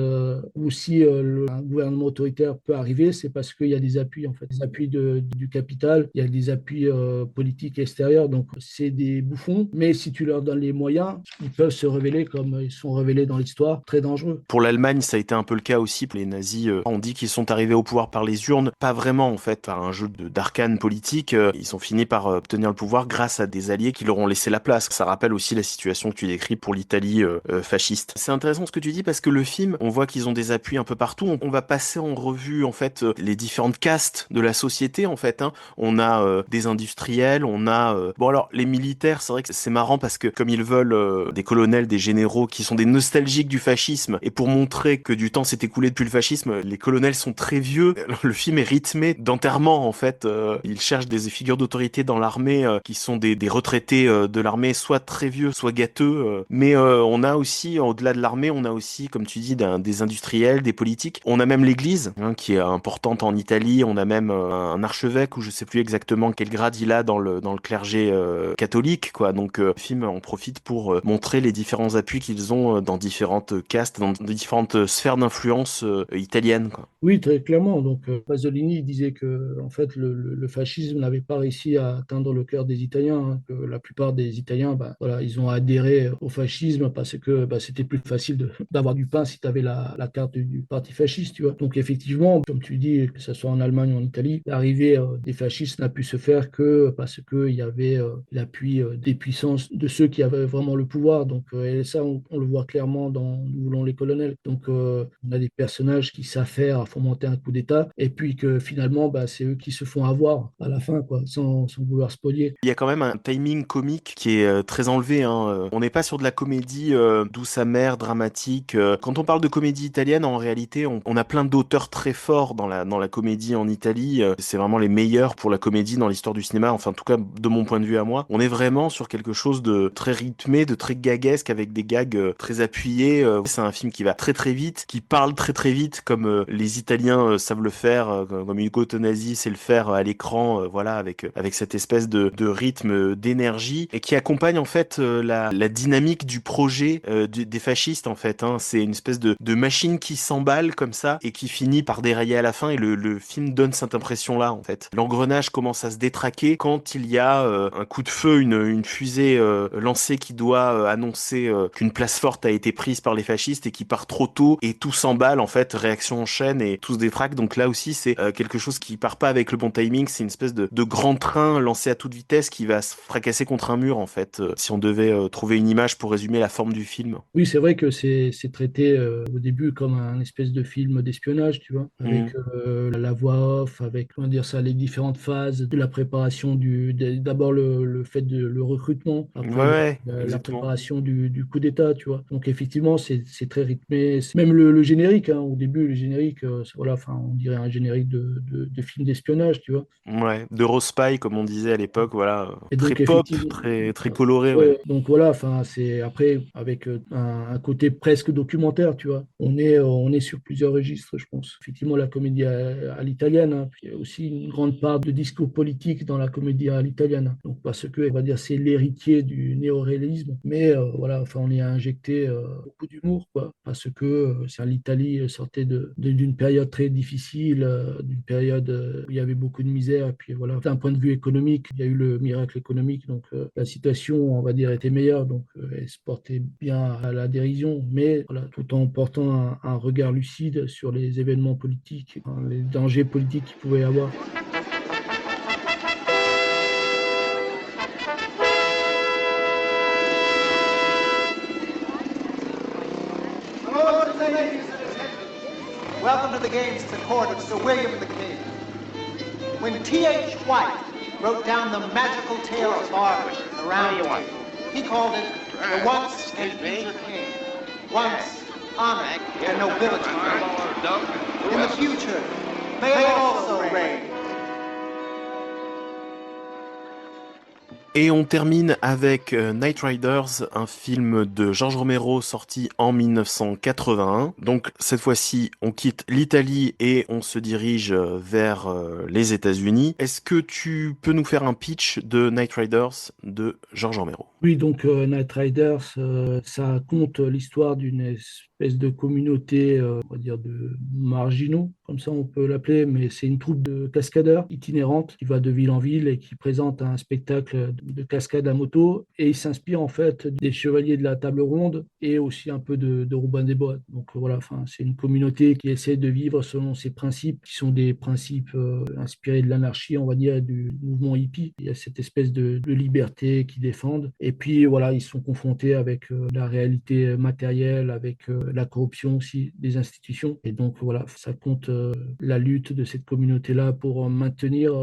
ou si un gouvernement autoritaire peut arriver, c'est parce qu'il y a des appuis, en fait, des appuis du capital, il y a des appuis politiques extérieurs. Donc, c'est des bouffons, mais si tu leur donnes les moyens, ils peuvent se révéler, comme ils sont révélés dans l'histoire, très dangereux. Pour l'Allemagne, ça a été un peu le cas aussi. Les nazis ont dit qu'ils sont arrivés au pouvoir par les urnes, pas vraiment en fait, par un jeu d'arcane politique. Ils ont fini par obtenir le pouvoir grâce à des alliés qui leur ont laissé la place. Ça rappelle aussi la situation que tu décris pour l'Italie fasciste. C'est intéressant ce que tu dis parce que le film, on voit qu'ils ont des appuis un peu partout. On va passer en revue en fait les différentes castes de la société en fait. On a des industriels, on a bon alors les militaires. C'est vrai que c'est marrant parce que comme ils veulent des colonels, des généraux qui sont des nostalgiques du fascisme et pour montrer que du temps s'est écoulé depuis le fascisme, les colonels sont très vieux. Le film est rythmé d'enterrement en fait. Ils cherchent des figures d'autorité dans l'armée qui sont des retraités de l'armée, soit très vieux, soit gâteux. Mais on a aussi, au-delà de l'armée, on a aussi, comme tu dis, des industriels, des politiques. On a même l'église qui est importante en Italie. On a même un archevêque, ou je sais plus exactement quel grade il a dans le clergé catholique, quoi. Donc le film en profite pour montrer les différents appuis qu'ils ont dans différentes castes, dans différentes sphères d'influence italiennes, quoi. Oui, très clairement. Donc, Pasolini disait que, en fait, le fascisme n'avait pas réussi à atteindre le cœur des Italiens, hein, que la plupart des Italiens, bah, voilà, ils ont adhéré au fascisme parce que bah, c'était plus facile d'avoir du pain si tu avais la carte du parti fasciste, tu vois. Donc, effectivement, comme tu dis, que ce soit en Allemagne ou en Italie, l'arrivée des fascistes n'a pu se faire que parce qu'il y avait l'appui des puissances de ceux qui avaient vraiment le pouvoir. Donc, et ça, on le voit clairement dans Nous voulons les colonels. Donc, on a des personnages qui s'affairent à fomenter un coup d'État, et puis que finalement, bah, c'est eux qui se font avoir à la fin, quoi, sans vouloir spolier. Il y a quand même un timing comique qui est très enlevé. On n'est pas sur de la comédie douce amère, dramatique. Quand on parle de comédie italienne, en réalité, on a plein d'auteurs très forts dans la comédie en Italie. C'est vraiment les meilleurs pour la comédie dans l'histoire du cinéma. Enfin, en tout cas, de mon point de vue à moi, on est vraiment sur quelque chose de très rythmé, de très gaguesque, avec des gags très appuyés. C'est un film qui va très très vite, qui parle très très vite, comme les Italiens savent le faire, comme Ugo Tonasi sait le faire à l'écran, voilà, avec cette espèce de rythme, d'énergie, et qui accompagne en fait la dynamique du projet des fascistes en fait. C'est une espèce de machine qui s'emballe comme ça et qui finit par dérailler à la fin, et le film donne cette impression-là en fait. L'engrenage commence à se détraquer quand il y a un coup de feu, une fusée lancée qui doit annoncer qu'une place forte a été prise par les fascistes et qui part trop tôt, et tout s'emballe en fait, réaction en chaîne et tout se détraque. Donc là aussi c'est quelque chose qui part pas avec le bon timing, c'est une espèce de grand train lancé à toute vitesse qui va se fracasser contre un mur en fait, si on devait trouver une image pour résumer la forme du film. Oui, c'est vrai que c'est traité au début comme un espèce de film d'espionnage, tu vois, avec la voix off, avec, comment dire ça, les différentes phases de la préparation d'abord le fait de le recrutement, après Ouais, la exactement. préparation du coup d'État, tu vois. Donc effectivement, c'est très rythmé. Même le générique, hein, au début, le générique, voilà, enfin, on dirait un générique de film d'espionnage, tu vois. Ouais, de Rose Pie comme on disait à l'époque, voilà, Et très donc pop, effectivement, très coloré, ouais. ouais, donc voilà, enfin c'est après avec un côté presque documentaire, tu vois. On est sur plusieurs registres, je pense. Effectivement, la comédie à l'italienne, hein, puis il y a aussi une grande part de discours politique dans la comédie à l'italienne. Donc parce que, on va dire, c'est l'héritier du néoréalisme, mais voilà, enfin on y a injecté beaucoup d'humour, quoi, parce que l'Italie sortait d'une période très difficile, d'une période où il y avait beaucoup de misère, et puis voilà, d'un point de vue économique, il y a eu le miracle économique, donc la situation, on va dire, était meilleure, donc elle se portait bien à la dérision, mais voilà, tout en portant un regard lucide sur les événements politiques, hein, les dangers politiques qu'il pouvait y avoir. Welcome to the games at the court of Sir William the King. When T.H. White wrote down the magical tale of Barbara, the Round he called it The Once and Future King. Once, honor and nobility. In the future, they also reign. Et on termine avec Knight Riders, un film de George Romero sorti en 1981. Donc cette fois-ci, on quitte l'Italie et on se dirige vers les États-Unis. Est-ce que tu peux nous faire un pitch de Knight Riders de George Romero? Oui, donc Knight Riders, ça compte l'histoire d'une espèce espèce de communauté, on va dire, de marginaux, comme ça on peut l'appeler, mais c'est une troupe de cascadeurs itinérante qui va de ville en ville et qui présente un spectacle de cascade à moto. Et il s'inspire en fait des chevaliers de la table ronde et aussi un peu de Robin des Bois. Donc voilà, enfin, c'est une communauté qui essaie de vivre selon ses principes, qui sont des principes inspirés de l'anarchie, on va dire, et du mouvement hippie. Il y a cette espèce de liberté qu'ils défendent. Et puis voilà, ils sont confrontés avec la réalité matérielle, avec la corruption aussi des institutions. Et donc voilà, ça compte la lutte de cette communauté-là pour maintenir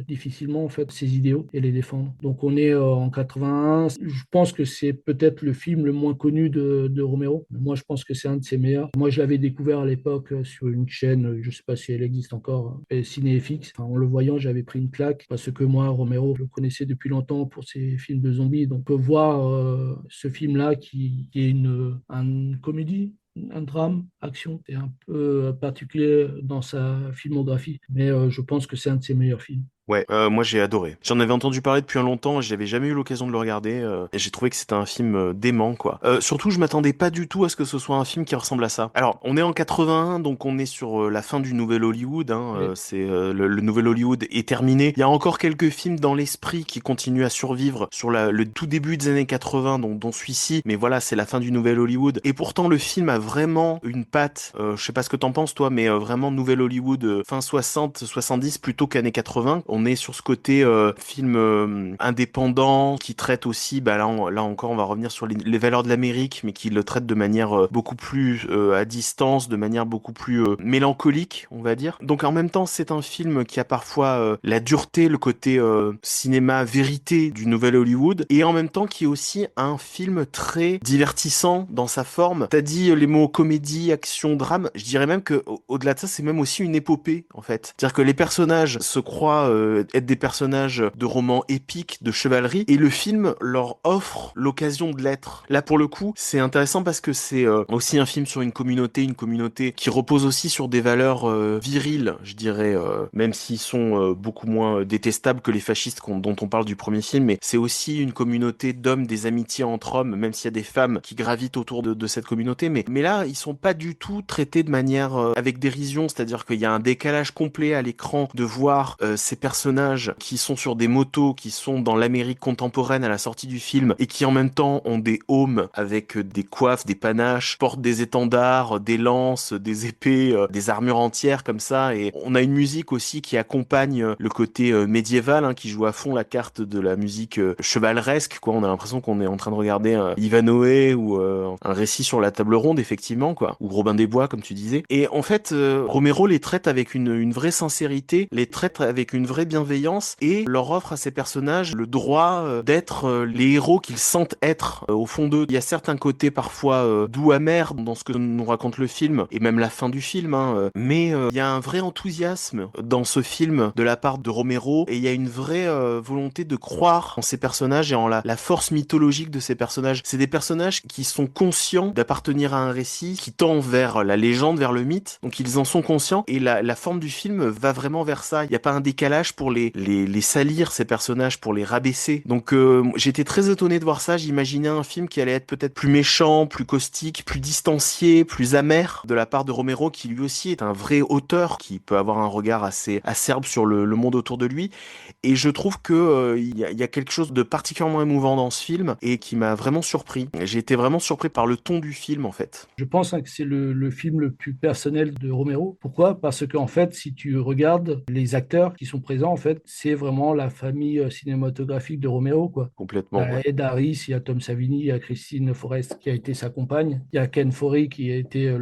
difficilement en fait ses idéaux et les défendre. Donc on est en 81. Je pense que c'est peut-être le film le moins connu de Romero. Moi, je pense que c'est un de ses meilleurs. Moi, je l'avais découvert à l'époque sur une chaîne, je ne sais pas si elle existe encore, CinéFX. Enfin, en le voyant, j'avais pris une claque parce que moi, Romero, je le connaissais depuis longtemps pour ses films de zombies. Donc voir ce film-là qui est une comédie, un drame, action, c'est un peu particulier dans sa filmographie, mais je pense que c'est un de ses meilleurs films. Ouais, moi j'ai adoré. J'en avais entendu parler depuis un longtemps, j'avais jamais eu l'occasion de le regarder, et j'ai trouvé que c'était un film dément, quoi. Surtout, je m'attendais pas du tout à ce que ce soit un film qui ressemble à ça. Alors, on est en 81, donc on est sur la fin du Nouvel Hollywood, hein, Oui. c'est le Nouvel Hollywood est terminé. Il y a encore quelques films dans l'esprit qui continuent à survivre sur le tout début des années 80, dont celui-ci, mais voilà, c'est la fin du Nouvel Hollywood. Et pourtant, le film a vraiment une patte, je sais pas ce que t'en penses, toi, mais vraiment Nouvel Hollywood, fin 60, 70 plutôt qu'années 80. On est sur ce côté film indépendant qui traite aussi, bah là encore on va revenir sur les valeurs de l'Amérique, mais qui le traite de manière beaucoup plus à distance, de manière beaucoup plus mélancolique, on va dire. Donc en même temps c'est un film qui a parfois la dureté, le côté cinéma vérité du Nouvel Hollywood, et en même temps qui est aussi un film très divertissant dans sa forme. T'as dit les mots comédie, action, drame, je dirais même que au-delà de ça c'est même aussi une épopée en fait. C'est-à-dire que les personnages se croient être des personnages de romans épiques, de chevalerie, et le film leur offre l'occasion de l'être. Là, pour le coup, c'est intéressant parce que c'est aussi un film sur une communauté qui repose aussi sur des valeurs viriles, je dirais, même s'ils sont beaucoup moins détestables que les fascistes dont on parle du premier film, mais c'est aussi une communauté d'hommes, des amitiés entre hommes, même s'il y a des femmes qui gravitent autour de cette communauté, mais là, ils sont pas du tout traités de manière avec dérision, c'est-à-dire qu'il y a un décalage complet à l'écran de voir ces personnages qui sont sur des motos, qui sont dans l'Amérique contemporaine à la sortie du film et qui en même temps ont des homes avec des coiffes, des panaches, portent des étendards, des lances, des épées, des armures entières comme ça. Et on a une musique aussi qui accompagne le côté médiéval, hein, qui joue à fond la carte de la musique chevaleresque, quoi. On a l'impression qu'on est en train de regarder Ivanhoe ou un récit sur la table ronde, effectivement, quoi, ou Robin des Bois, comme tu disais. Et en fait, Romero les traite avec une vraie sincérité, les traite avec une vraie bienveillance et leur offre à ces personnages le droit d'être les héros qu'ils sentent être au fond d'eux. Il y a certains côtés parfois doux amers dans ce que nous raconte le film et même la fin du film, hein, mais il y a un vrai enthousiasme dans ce film de la part de Romero et il y a une vraie volonté de croire en ces personnages et en la force mythologique de ces personnages. C'est des personnages qui sont conscients d'appartenir à un récit qui tend vers la légende, vers le mythe, donc ils en sont conscients et la forme du film va vraiment vers ça. Il n'y a pas un décalage pour les salir, ces personnages, pour les rabaisser. Donc j'étais très étonné de voir ça. J'imaginais un film qui allait être peut-être plus méchant, plus caustique, plus distancié, plus amer de la part de Romero, qui lui aussi est un vrai auteur, qui peut avoir un regard assez acerbe sur le monde autour de lui. Et je trouve que il y a quelque chose de particulièrement émouvant dans ce film et qui m'a vraiment surpris. J'ai été vraiment surpris par le ton du film, en fait. Je pense que c'est le film le plus personnel de Romero. Pourquoi? Parce qu'en fait, si tu regardes les acteurs qui sont présents, en fait, c'est vraiment la famille cinématographique de Romero, quoi. Il y Complètement, ouais. a Ed Harris, il y a Tom Savini, il y a Christine Forrest qui a été sa compagne, il y a Ken Foree qui a été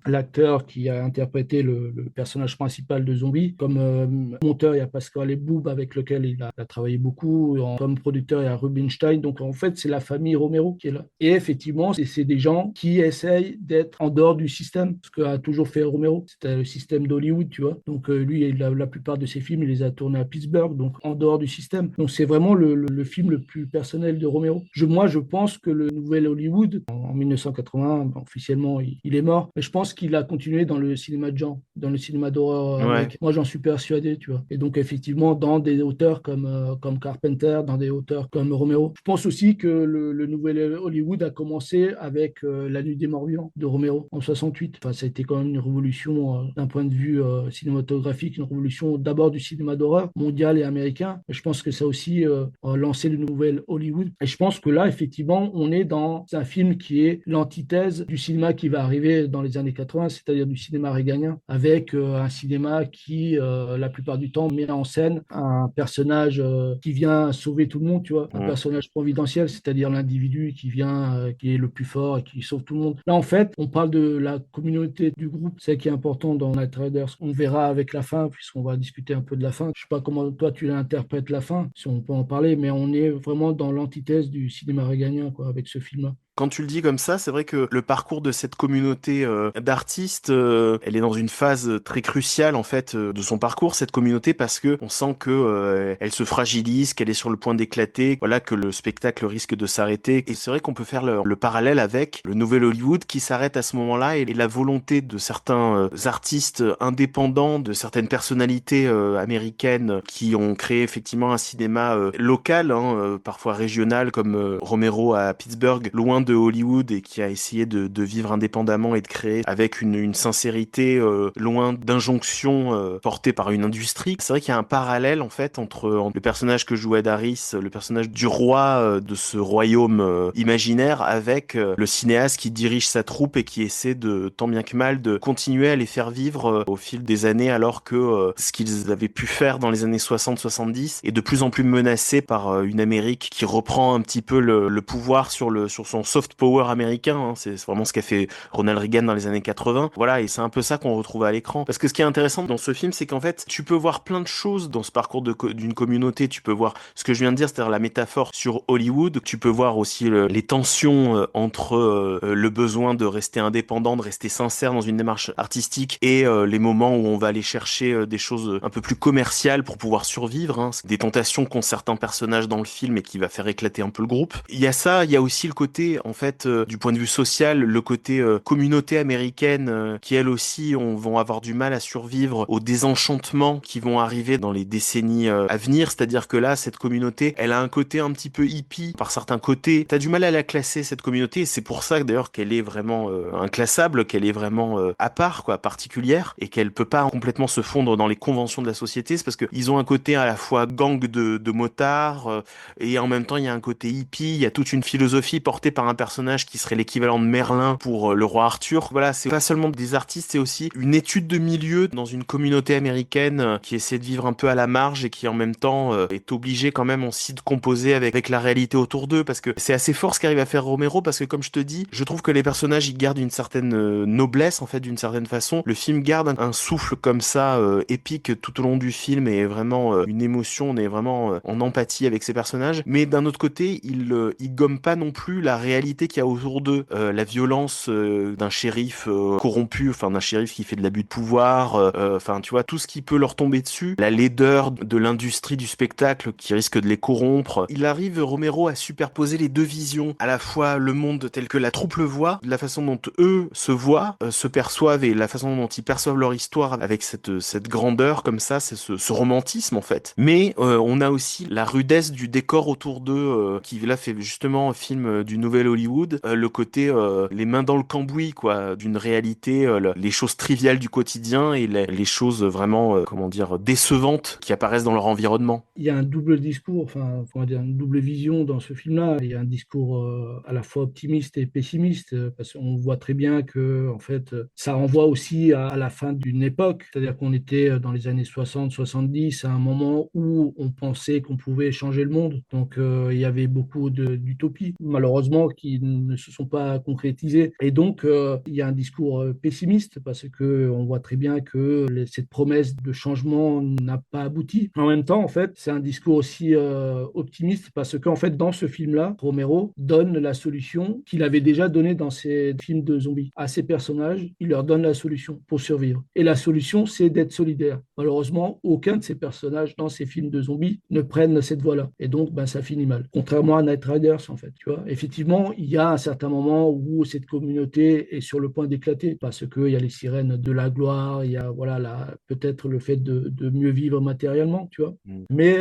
l'acteur qui a interprété le personnage principal de Zombie. Comme monteur, il y a Pascal Ebouba avec lequel il a travaillé beaucoup. Comme producteur, il y a Rubinstein. Donc en fait, c'est la famille Romero qui est là. Et effectivement, c'est des gens qui essayent d'être en dehors du système, ce qu'a toujours fait Romero. C'était le système d'Hollywood, tu vois. Donc lui, la plupart de ses films, il les a tourné à Pittsburgh, donc en dehors du système. Donc c'est vraiment le film le plus personnel de Romero. Moi, je pense que le nouvel Hollywood, en 1980, officiellement, il est mort, mais je pense qu'il a continué dans le cinéma de genre, dans le cinéma d'horreur américain. Moi, j'en suis persuadé, tu vois. Et donc, effectivement, dans des auteurs comme Carpenter, dans des auteurs comme Romero. Je pense aussi que le nouvel Hollywood a commencé avec La Nuit des Morts Vivants de Romero en 68. Enfin, ça a été quand même une révolution d'un point de vue cinématographique, une révolution d'abord du cinéma d'horreur mondial et américain. Je pense que ça a aussi lancé le nouvel Hollywood. Et je pense que là, effectivement, on est dans un film qui est l'antithèse du cinéma qui va arriver dans les années 80, c'est-à-dire du cinéma réganien, avec un cinéma qui, la plupart du temps, met en scène un personnage qui vient sauver tout le monde, tu vois, un personnage providentiel, c'est-à-dire l'individu qui vient, qui est le plus fort et qui sauve tout le monde. Là, en fait, on parle de la communauté du groupe, c'est ce qui est important dans Night Riders. On verra avec la fin, puisqu'on va discuter un peu de la fin. Je sais pas comment toi tu interprètes la fin, si on peut en parler, mais on est vraiment dans l'antithèse du cinéma réganien, quoi, avec ce film-là. Quand tu le dis comme ça, c'est vrai que le parcours de cette communauté d'artistes, elle est dans une phase très cruciale en fait de son parcours, cette communauté, parce que on sent que elle se fragilise, qu'elle est sur le point d'éclater, voilà, que le spectacle risque de s'arrêter. Et c'est vrai qu'on peut faire le parallèle avec le nouvel Hollywood qui s'arrête à ce moment-là et la volonté de certains artistes indépendants, de certaines personnalités américaines qui ont créé effectivement un cinéma local, hein, parfois régional, comme Romero à Pittsburgh, loin de Hollywood et qui a essayé de vivre indépendamment et de créer avec une sincérité loin d'injonctions portées par une industrie. C'est vrai qu'il y a un parallèle en fait entre le personnage que joue Ed Harris, le personnage du roi de ce royaume imaginaire, avec le cinéaste qui dirige sa troupe et qui essaie de, tant bien que mal, de continuer à les faire vivre au fil des années, alors que ce qu'ils avaient pu faire dans les années 60-70 est de plus en plus menacé par une Amérique qui reprend un petit peu le pouvoir sur son soft power américain, hein. C'est vraiment ce qu'a fait Ronald Reagan dans les années 80. Voilà, et c'est un peu ça qu'on retrouve à l'écran. Parce que ce qui est intéressant dans ce film, c'est qu'en fait, tu peux voir plein de choses dans ce parcours d'une communauté. Tu peux voir ce que je viens de dire, c'est-à-dire la métaphore sur Hollywood. Tu peux voir aussi les tensions entre le besoin de rester indépendant, de rester sincère dans une démarche artistique et les moments où on va aller chercher des choses un peu plus commerciales pour pouvoir survivre, hein. C'est des tentations qu'ont certains personnages dans le film et qui va faire éclater un peu le groupe. Il y a ça, il y a aussi le côté en fait, du point de vue social, le côté communauté américaine qui, elles aussi, vont avoir du mal à survivre aux désenchantements qui vont arriver dans les décennies à venir. C'est-à-dire que là, cette communauté, elle a un côté un petit peu hippie par certains côtés. T'as du mal à la classer, cette communauté, et c'est pour ça d'ailleurs qu'elle est vraiment inclassable, qu'elle est vraiment à part, quoi, particulière, et qu'elle peut pas complètement se fondre dans les conventions de la société. C'est parce que ils ont un côté à la fois gang de motards, et en même temps, il y a un côté hippie, il y a toute une philosophie portée par un personnage qui serait l'équivalent de Merlin pour le roi Arthur. Voilà, c'est pas seulement des artistes, c'est aussi une étude de milieu dans une communauté américaine qui essaie de vivre un peu à la marge et qui en même temps est obligée quand même aussi de composer avec la réalité autour d'eux, parce que c'est assez fort ce qu'arrive à faire Romero, parce que comme je te dis, je trouve que les personnages ils gardent une certaine noblesse en fait, d'une certaine façon. Le film garde un souffle comme ça épique tout au long du film et vraiment une émotion, on est vraiment en empathie avec ces personnages, mais d'un autre côté il gomme pas non plus la réalité qu'il y a autour d'eux, la violence d'un shérif corrompu, enfin d'un shérif qui fait de l'abus de pouvoir, enfin tu vois, tout ce qui peut leur tomber dessus, la laideur de l'industrie du spectacle qui risque de les corrompre. Il arrive, Romero, à superposer les deux visions, à la fois le monde tel que la troupe le voit, la façon dont eux se voient, se perçoivent, et la façon dont ils perçoivent leur histoire avec cette grandeur comme ça, c'est ce romantisme en fait. Mais on a aussi la rudesse du décor autour d'eux qui là fait justement un film du nouvel Hollywood, le côté les mains dans le cambouis quoi, d'une réalité, les choses triviales du quotidien et les choses vraiment comment dire décevantes qui apparaissent dans leur environnement. Il y a un double discours, enfin on va dire une double vision dans ce film-là. Il y a un discours à la fois optimiste et pessimiste, parce qu'on voit très bien que en fait ça renvoie aussi à la fin d'une époque, c'est-à-dire qu'on était dans les années 60-70 à un moment où on pensait qu'on pouvait changer le monde, donc il y avait beaucoup d'utopies malheureusement qui ne se sont pas concrétisées, et donc il y a un discours pessimiste parce que on voit très bien que cette promesse de changement n'a pas abouti. En même temps en fait c'est un discours aussi optimiste parce qu'en fait dans ce film-là Romero donne la solution qu'il avait déjà donnée dans ses films de zombies à ses personnages. Il leur donne la solution pour survivre, et la solution c'est d'être solidaire. malheureusement, aucun de ces personnages dans ces films de zombies ne prennent cette voie-là. Et donc, ben, ça finit mal. Contrairement à Night Riders, en fait, tu vois. Effectivement, il y a un certain moment où cette communauté est sur le point d'éclater parce qu'il y a les sirènes de la gloire, il y a voilà, peut-être le fait de mieux vivre matériellement, tu vois. Mais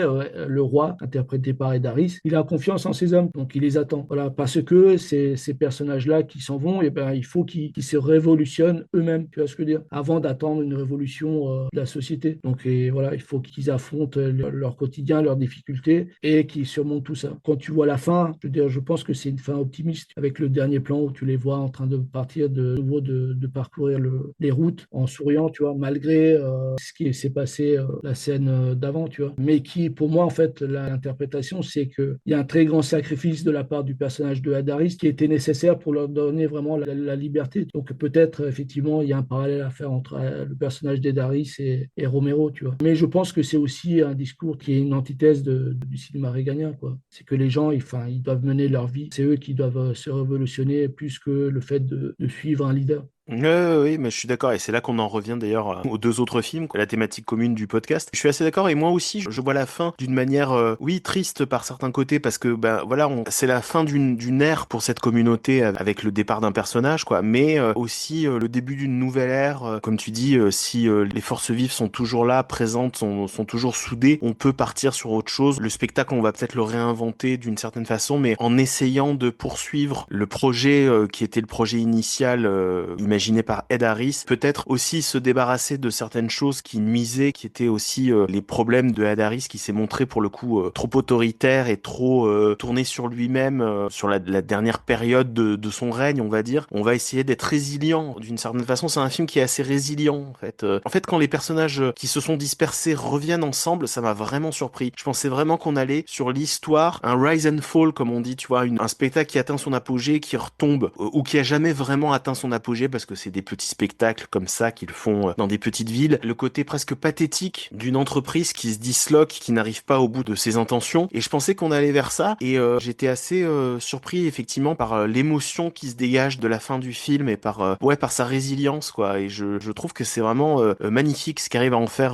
le roi, interprété par Ed Harris, il a confiance en ses hommes, donc il les attend. Voilà, parce que ces personnages-là qui s'en vont, et ben, il faut qu'ils se révolutionnent eux-mêmes, tu vois ce que je veux dire, avant d'attendre une révolution de la société. Donc et voilà, il faut qu'ils affrontent leur quotidien, leurs difficultés et qu'ils surmontent tout ça. Quand tu vois la fin, je veux dire, je pense que c'est une fin optimiste avec le dernier plan où tu les vois en train de partir de nouveau de parcourir les routes en souriant, tu vois, malgré ce qui s'est passé la scène d'avant, tu vois. Mais qui, pour moi, en fait, l'interprétation, c'est qu'il y a un très grand sacrifice de la part du personnage de Hadaris qui était nécessaire pour leur donner vraiment la liberté. Donc peut-être, effectivement, il y a un parallèle à faire entre le personnage d'Hadaris et Romero, tu vois. Mais je pense que c'est aussi un discours qui est une antithèse du cinéma réganien, quoi. C'est que les gens, ils doivent mener leur vie. C'est eux qui doivent se révolutionner plus que le fait de suivre un leader. Oui, mais je suis d'accord, et c'est là qu'on en revient d'ailleurs aux deux autres films, la thématique commune du podcast. Je suis assez d'accord, et moi aussi, je vois la fin d'une manière, oui, triste par certains côtés, parce que, ben voilà, c'est la fin d'une ère pour cette communauté avec le départ d'un personnage, quoi, mais aussi le début d'une nouvelle ère. Comme tu dis, si les forces vives sont toujours là, présentes, sont toujours soudées, on peut partir sur autre chose. Le spectacle, on va peut-être le réinventer d'une certaine façon, mais en essayant de poursuivre le projet qui était le projet initial, imaginé par Ed Harris, peut-être aussi se débarrasser de certaines choses qui nuisaient, qui étaient aussi les problèmes de Ed Harris, qui s'est montré pour le coup trop autoritaire et trop tourné sur lui-même sur la dernière période de son règne, on va dire. On va essayer d'être résilient d'une certaine façon. C'est un film qui est assez résilient en fait. En fait, quand les personnages qui se sont dispersés reviennent ensemble, ça m'a vraiment surpris. Je pensais vraiment qu'on allait sur l'histoire, un rise and fall comme on dit, tu vois, un spectacle qui atteint son apogée, qui retombe ou qui a jamais vraiment atteint son apogée parce que c'est des petits spectacles comme ça qu'ils font dans des petites villes. Le côté presque pathétique d'une entreprise qui se disloque, qui n'arrive pas au bout de ses intentions. Et je pensais qu'on allait vers ça. Et j'étais assez surpris effectivement par l'émotion qui se dégage de la fin du film et par sa résilience, quoi. Et je trouve que c'est vraiment magnifique ce qu'arrive à en faire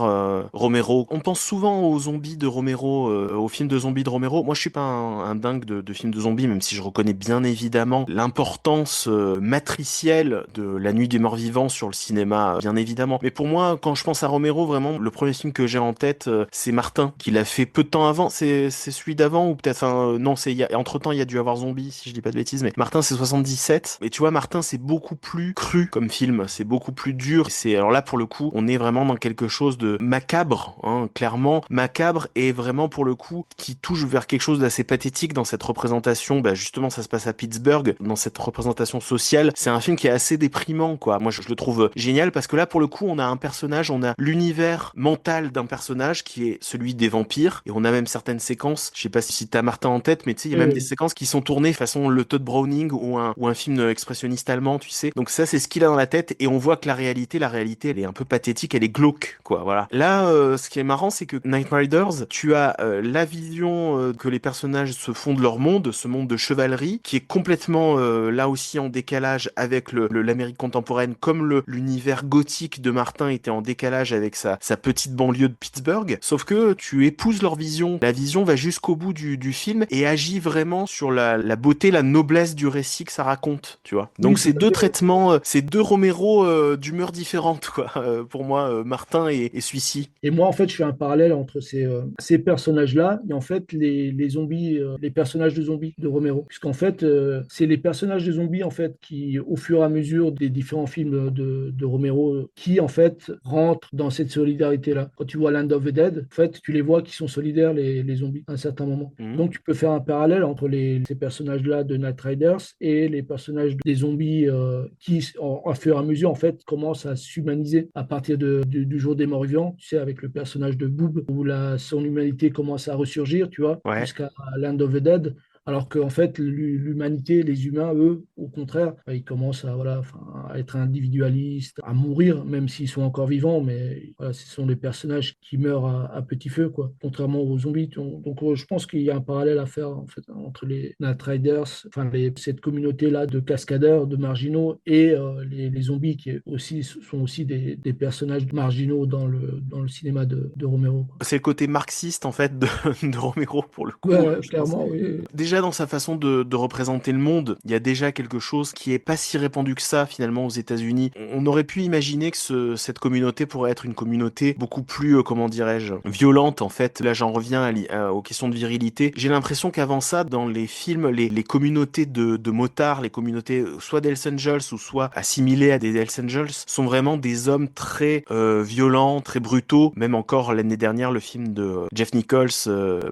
Romero. On pense souvent aux zombies de Romero, aux films de zombies de Romero. Moi, je suis pas un dingue de films de zombies, même si je reconnais bien évidemment l'importance matricielle de La Nuit des Morts Vivants sur le cinéma, bien évidemment. Mais pour moi, quand je pense à Romero, vraiment, le premier film que j'ai en tête, c'est Martin, qu'il a fait peu de temps avant. C'est celui d'avant ou peut-être, non, entre-temps, il y a dû avoir Zombie, si je dis pas de bêtises, mais Martin, c'est 77. Et tu vois, Martin, c'est beaucoup plus cru comme film, c'est beaucoup plus dur. Alors là, pour le coup, on est vraiment dans quelque chose de macabre, hein, clairement, macabre, et vraiment, pour le coup, qui touche vers quelque chose d'assez pathétique dans cette représentation. Bah, justement, ça se passe à Pittsburgh, dans cette représentation sociale. C'est un film qui est assez déprimant, quoi. Moi, je le trouve génial parce que là, pour le coup, on a un personnage, on a l'univers mental d'un personnage qui est celui des vampires, et on a même certaines séquences, je sais pas si t'as Martin en tête, mais tu sais, il y a même des séquences qui sont tournées façon le Todd Browning ou un film expressionniste allemand, tu sais. Donc ça, c'est ce qu'il a dans la tête, et on voit que la réalité, elle est un peu pathétique, elle est glauque, quoi, voilà. Là, ce qui est marrant, c'est que Night Riders, tu as la vision que les personnages se font de leur monde, ce monde de chevalerie, qui est complètement là aussi en décalage avec l'Amérique contemporaine, comme l'univers gothique de Martin était en décalage avec sa petite banlieue de Pittsburgh, sauf que tu épouses leur vision. La vision va jusqu'au bout du film et agit vraiment sur la beauté, la noblesse du récit que ça raconte, tu vois. Donc Oui, c'est tout à deux fait. traitements, c'est deux Romero d'humeur différente, quoi. Pour moi, Martin et celui-ci. Et moi, en fait, je fais un parallèle entre ces personnages-là et en fait les zombies, les personnages de zombies de Romero. Puisqu'en fait, c'est les personnages de zombies en fait qui, au fur et à mesure des différents films de Romero, qui en fait rentrent dans cette solidarité-là. Quand tu vois Land of the Dead, en fait, tu les vois qui sont solidaires, les zombies, à un certain moment. Mhm. Donc, tu peux faire un parallèle entre ces personnages-là de Night Riders et les personnages des zombies qui, au fur et à mesure, en fait, commencent à s'humaniser à partir du jour des morts vivants, tu sais, avec le personnage de Boob, où son humanité commence à ressurgir, tu vois, Ouais. jusqu'à Land of the Dead. Alors qu'en fait, l'humanité, les humains, eux, au contraire, ils commencent à, voilà, enfin, à être individualistes, à mourir, même s'ils sont encore vivants, mais voilà, ce sont des personnages qui meurent à petit feu, quoi, contrairement aux zombies. Donc, je pense qu'il y a un parallèle à faire, en fait, entre les Night Riders, enfin, cette communauté-là de cascadeurs, de marginaux, et les zombies qui aussi, sont aussi des personnages marginaux dans le cinéma de Romero, quoi. C'est le côté marxiste en fait de, de Romero pour le coup, Ouais, je pense. clairement, oui. Déjà dans sa façon de représenter le monde, il y a déjà quelque chose qui est pas si répandu que ça finalement aux États-Unis. On aurait pu imaginer que cette communauté pourrait être une communauté beaucoup plus, comment dirais-je, violente en fait. Là j'en reviens aux questions de virilité. J'ai l'impression qu'avant ça, dans les films, les communautés de motards, les communautés soit d'Hells Angels ou soit assimilées à des Hells Angels, sont vraiment des hommes très violents, très brutaux. Même encore l'année dernière, le film de Jeff Nichols,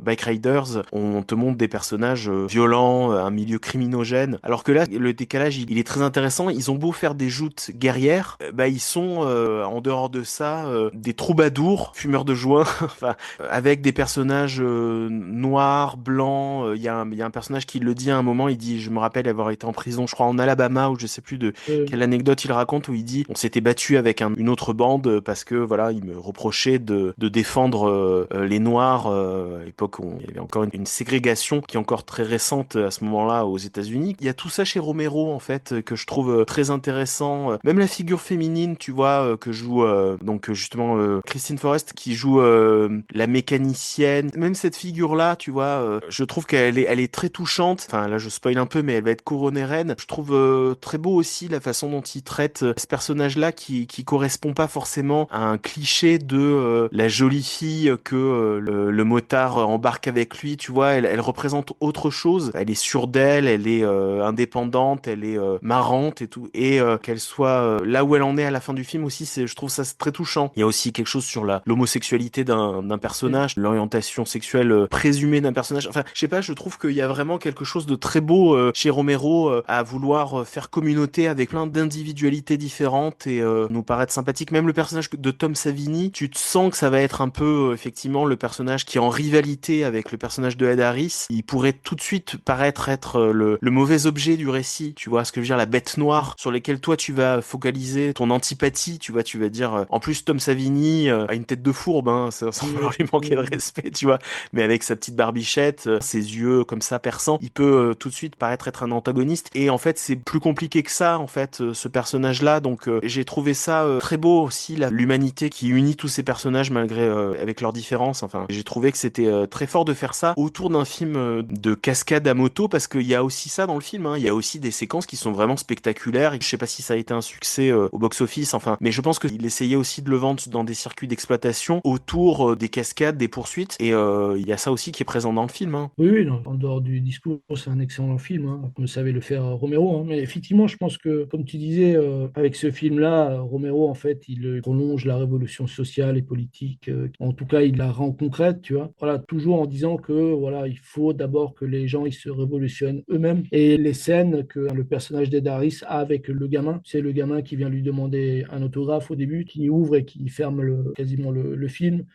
Bike Riders, on te montre des personnages violents, un milieu criminogène. Alors que là, le décalage, il est très intéressant. Ils ont beau faire des joutes guerrières, bah ils sont en dehors de ça des troubadours, fumeurs de joint, enfin avec des personnages noirs, blancs. Il y a un personnage qui le dit à un moment. Il dit, je me rappelle avoir été en prison, je crois en Alabama, ou je sais plus de quelle anecdote il raconte, où il dit, on s'était battu avec une autre bande parce que voilà, il me reprochait de défendre les Noirs à l'époque où il y avait encore une ségrégation qui est encore très récente à ce moment-là aux États-Unis. Il y a tout ça chez Romero en fait que je trouve très intéressant. Même la figure féminine, tu vois, que joue donc justement Christine Forrest qui joue la mécanicienne. Même cette figure-là, tu vois, je trouve elle est très touchante. Enfin là, je spoil un peu, mais elle va être couronnée reine. Je trouve très beau aussi la façon dont il traite ce personnage-là qui correspond pas forcément à un cliché de la jolie fille que le motard embarque avec lui, tu vois, elle représente autre chose. Elle est sûre d'elle, elle est indépendante, elle est marrante et tout, et qu'elle soit là où elle en est à la fin du film aussi, je trouve ça très touchant. Il y a aussi quelque chose sur l'homosexualité d'un personnage, l'orientation sexuelle présumée d'un personnage. Enfin, je sais pas, je trouve qu'il y a vraiment quelque chose de très beau chez Romero à vouloir faire communauté avec plein d'individualités différentes et nous paraître sympathique. Même le personnage de Tom Savini, tu te sens que ça va être un peu effectivement le personnage qui est en rivalité avec le personnage de Ed Harris. Il pourrait tout de suite paraître être le mauvais objet du récit, tu vois ce que je veux dire, la bête noire sur laquelle toi tu vas focaliser ton antipathie, tu vois, tu vas dire en plus Tom Savini a une tête de fourbe, hein, sans vouloir lui manquer de respect, tu vois, mais avec sa petite barbichette, ses yeux comme ça perçants, il peut tout de suite paraître être un antagoniste, et en fait c'est plus compliqué que ça en fait ce personnage-là. Donc j'ai trouvé ça très beau aussi, l'humanité qui unit tous ces personnages malgré avec leurs différences. Enfin, j'ai trouvé que c'était très fort de faire ça autour d'un film de cascade à moto, parce qu'il y a aussi ça dans le film, hein. Il y a aussi des séquences qui sont vraiment spectaculaires. Je sais pas si ça a été un succès au box-office, enfin, mais je pense qu'il essayait aussi de le vendre dans des circuits d'exploitation autour des cascades, des poursuites, et il y a ça aussi qui est présent dans le film, hein. Oui, oui, non, en dehors du discours, c'est un excellent film, hein, comme savait le faire Romero, hein. Mais effectivement, je pense que, comme tu disais, avec ce film-là, Romero, en fait, il prolonge la révolution sociale et politique. En tout cas, il la rend concrète, tu vois. Voilà, toujours en disant que, voilà, il faut d'abord que les gens, ils se révolutionnent eux-mêmes. Et les scènes que le personnage d'Ed Harris a avec le gamin, c'est le gamin qui vient lui demander un autographe au début, qui ouvre et qui ferme quasiment le film,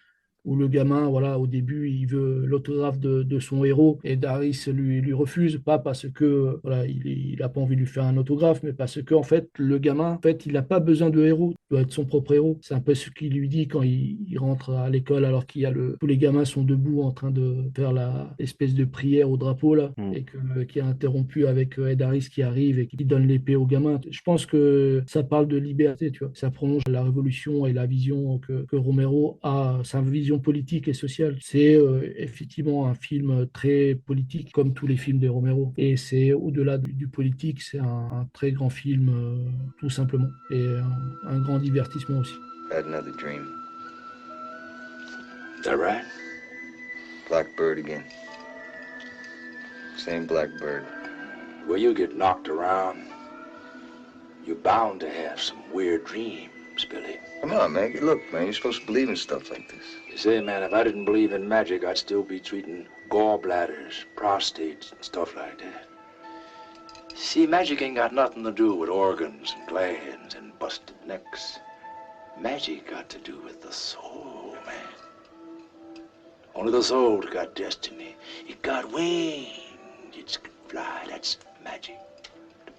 où le gamin, voilà, au début, il veut l'autographe de son héros et Daris lui refuse, pas parce que, voilà, il a pas envie de lui faire un autographe, mais parce que, en fait, le gamin, en fait, il n'a pas besoin de héros, il doit être son propre héros. C'est un peu ce qu'il lui dit quand il rentre à l'école, alors tous les gamins sont debout en train de faire la espèce de prière au drapeau, là, et qui est interrompu avec Ed Harris qui arrive et qui donne l'épée au gamin. Je pense que ça parle de liberté, tu vois. Ça prolonge la révolution et la vision que Romero a, sa vision politique et sociale. C'est effectivement un film très politique, comme tous les films de Romero. Et c'est au-delà du politique, c'est un très grand film, tout simplement. Et un grand divertissement aussi. Had another dream. Is that right? Blackbird again. Same blackbird. Well, you get knocked around, you're bound to have some weird dreams, Billy. Come on, man. Look, man, you're supposed to believe in stuff like this. You say, man, if I didn't believe in magic, I'd still be treating gallbladders, prostates, and stuff like that. See, magic ain't got nothing to do with organs and glands and busted necks. Magic got to do with the soul, man. Only the soul's got destiny. It got wings. Indians can fly. That's magic. The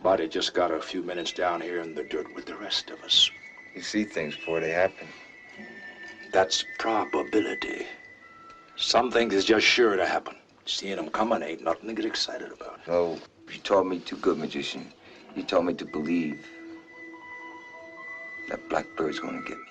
body just got a few minutes down here in the dirt with the rest of us. You see things before they happen. That's probability. Some things is just sure to happen. Seeing them coming ain't nothing to get excited about. No, you taught me too good, magician. You taught me to believe that Blackbird's gonna get me.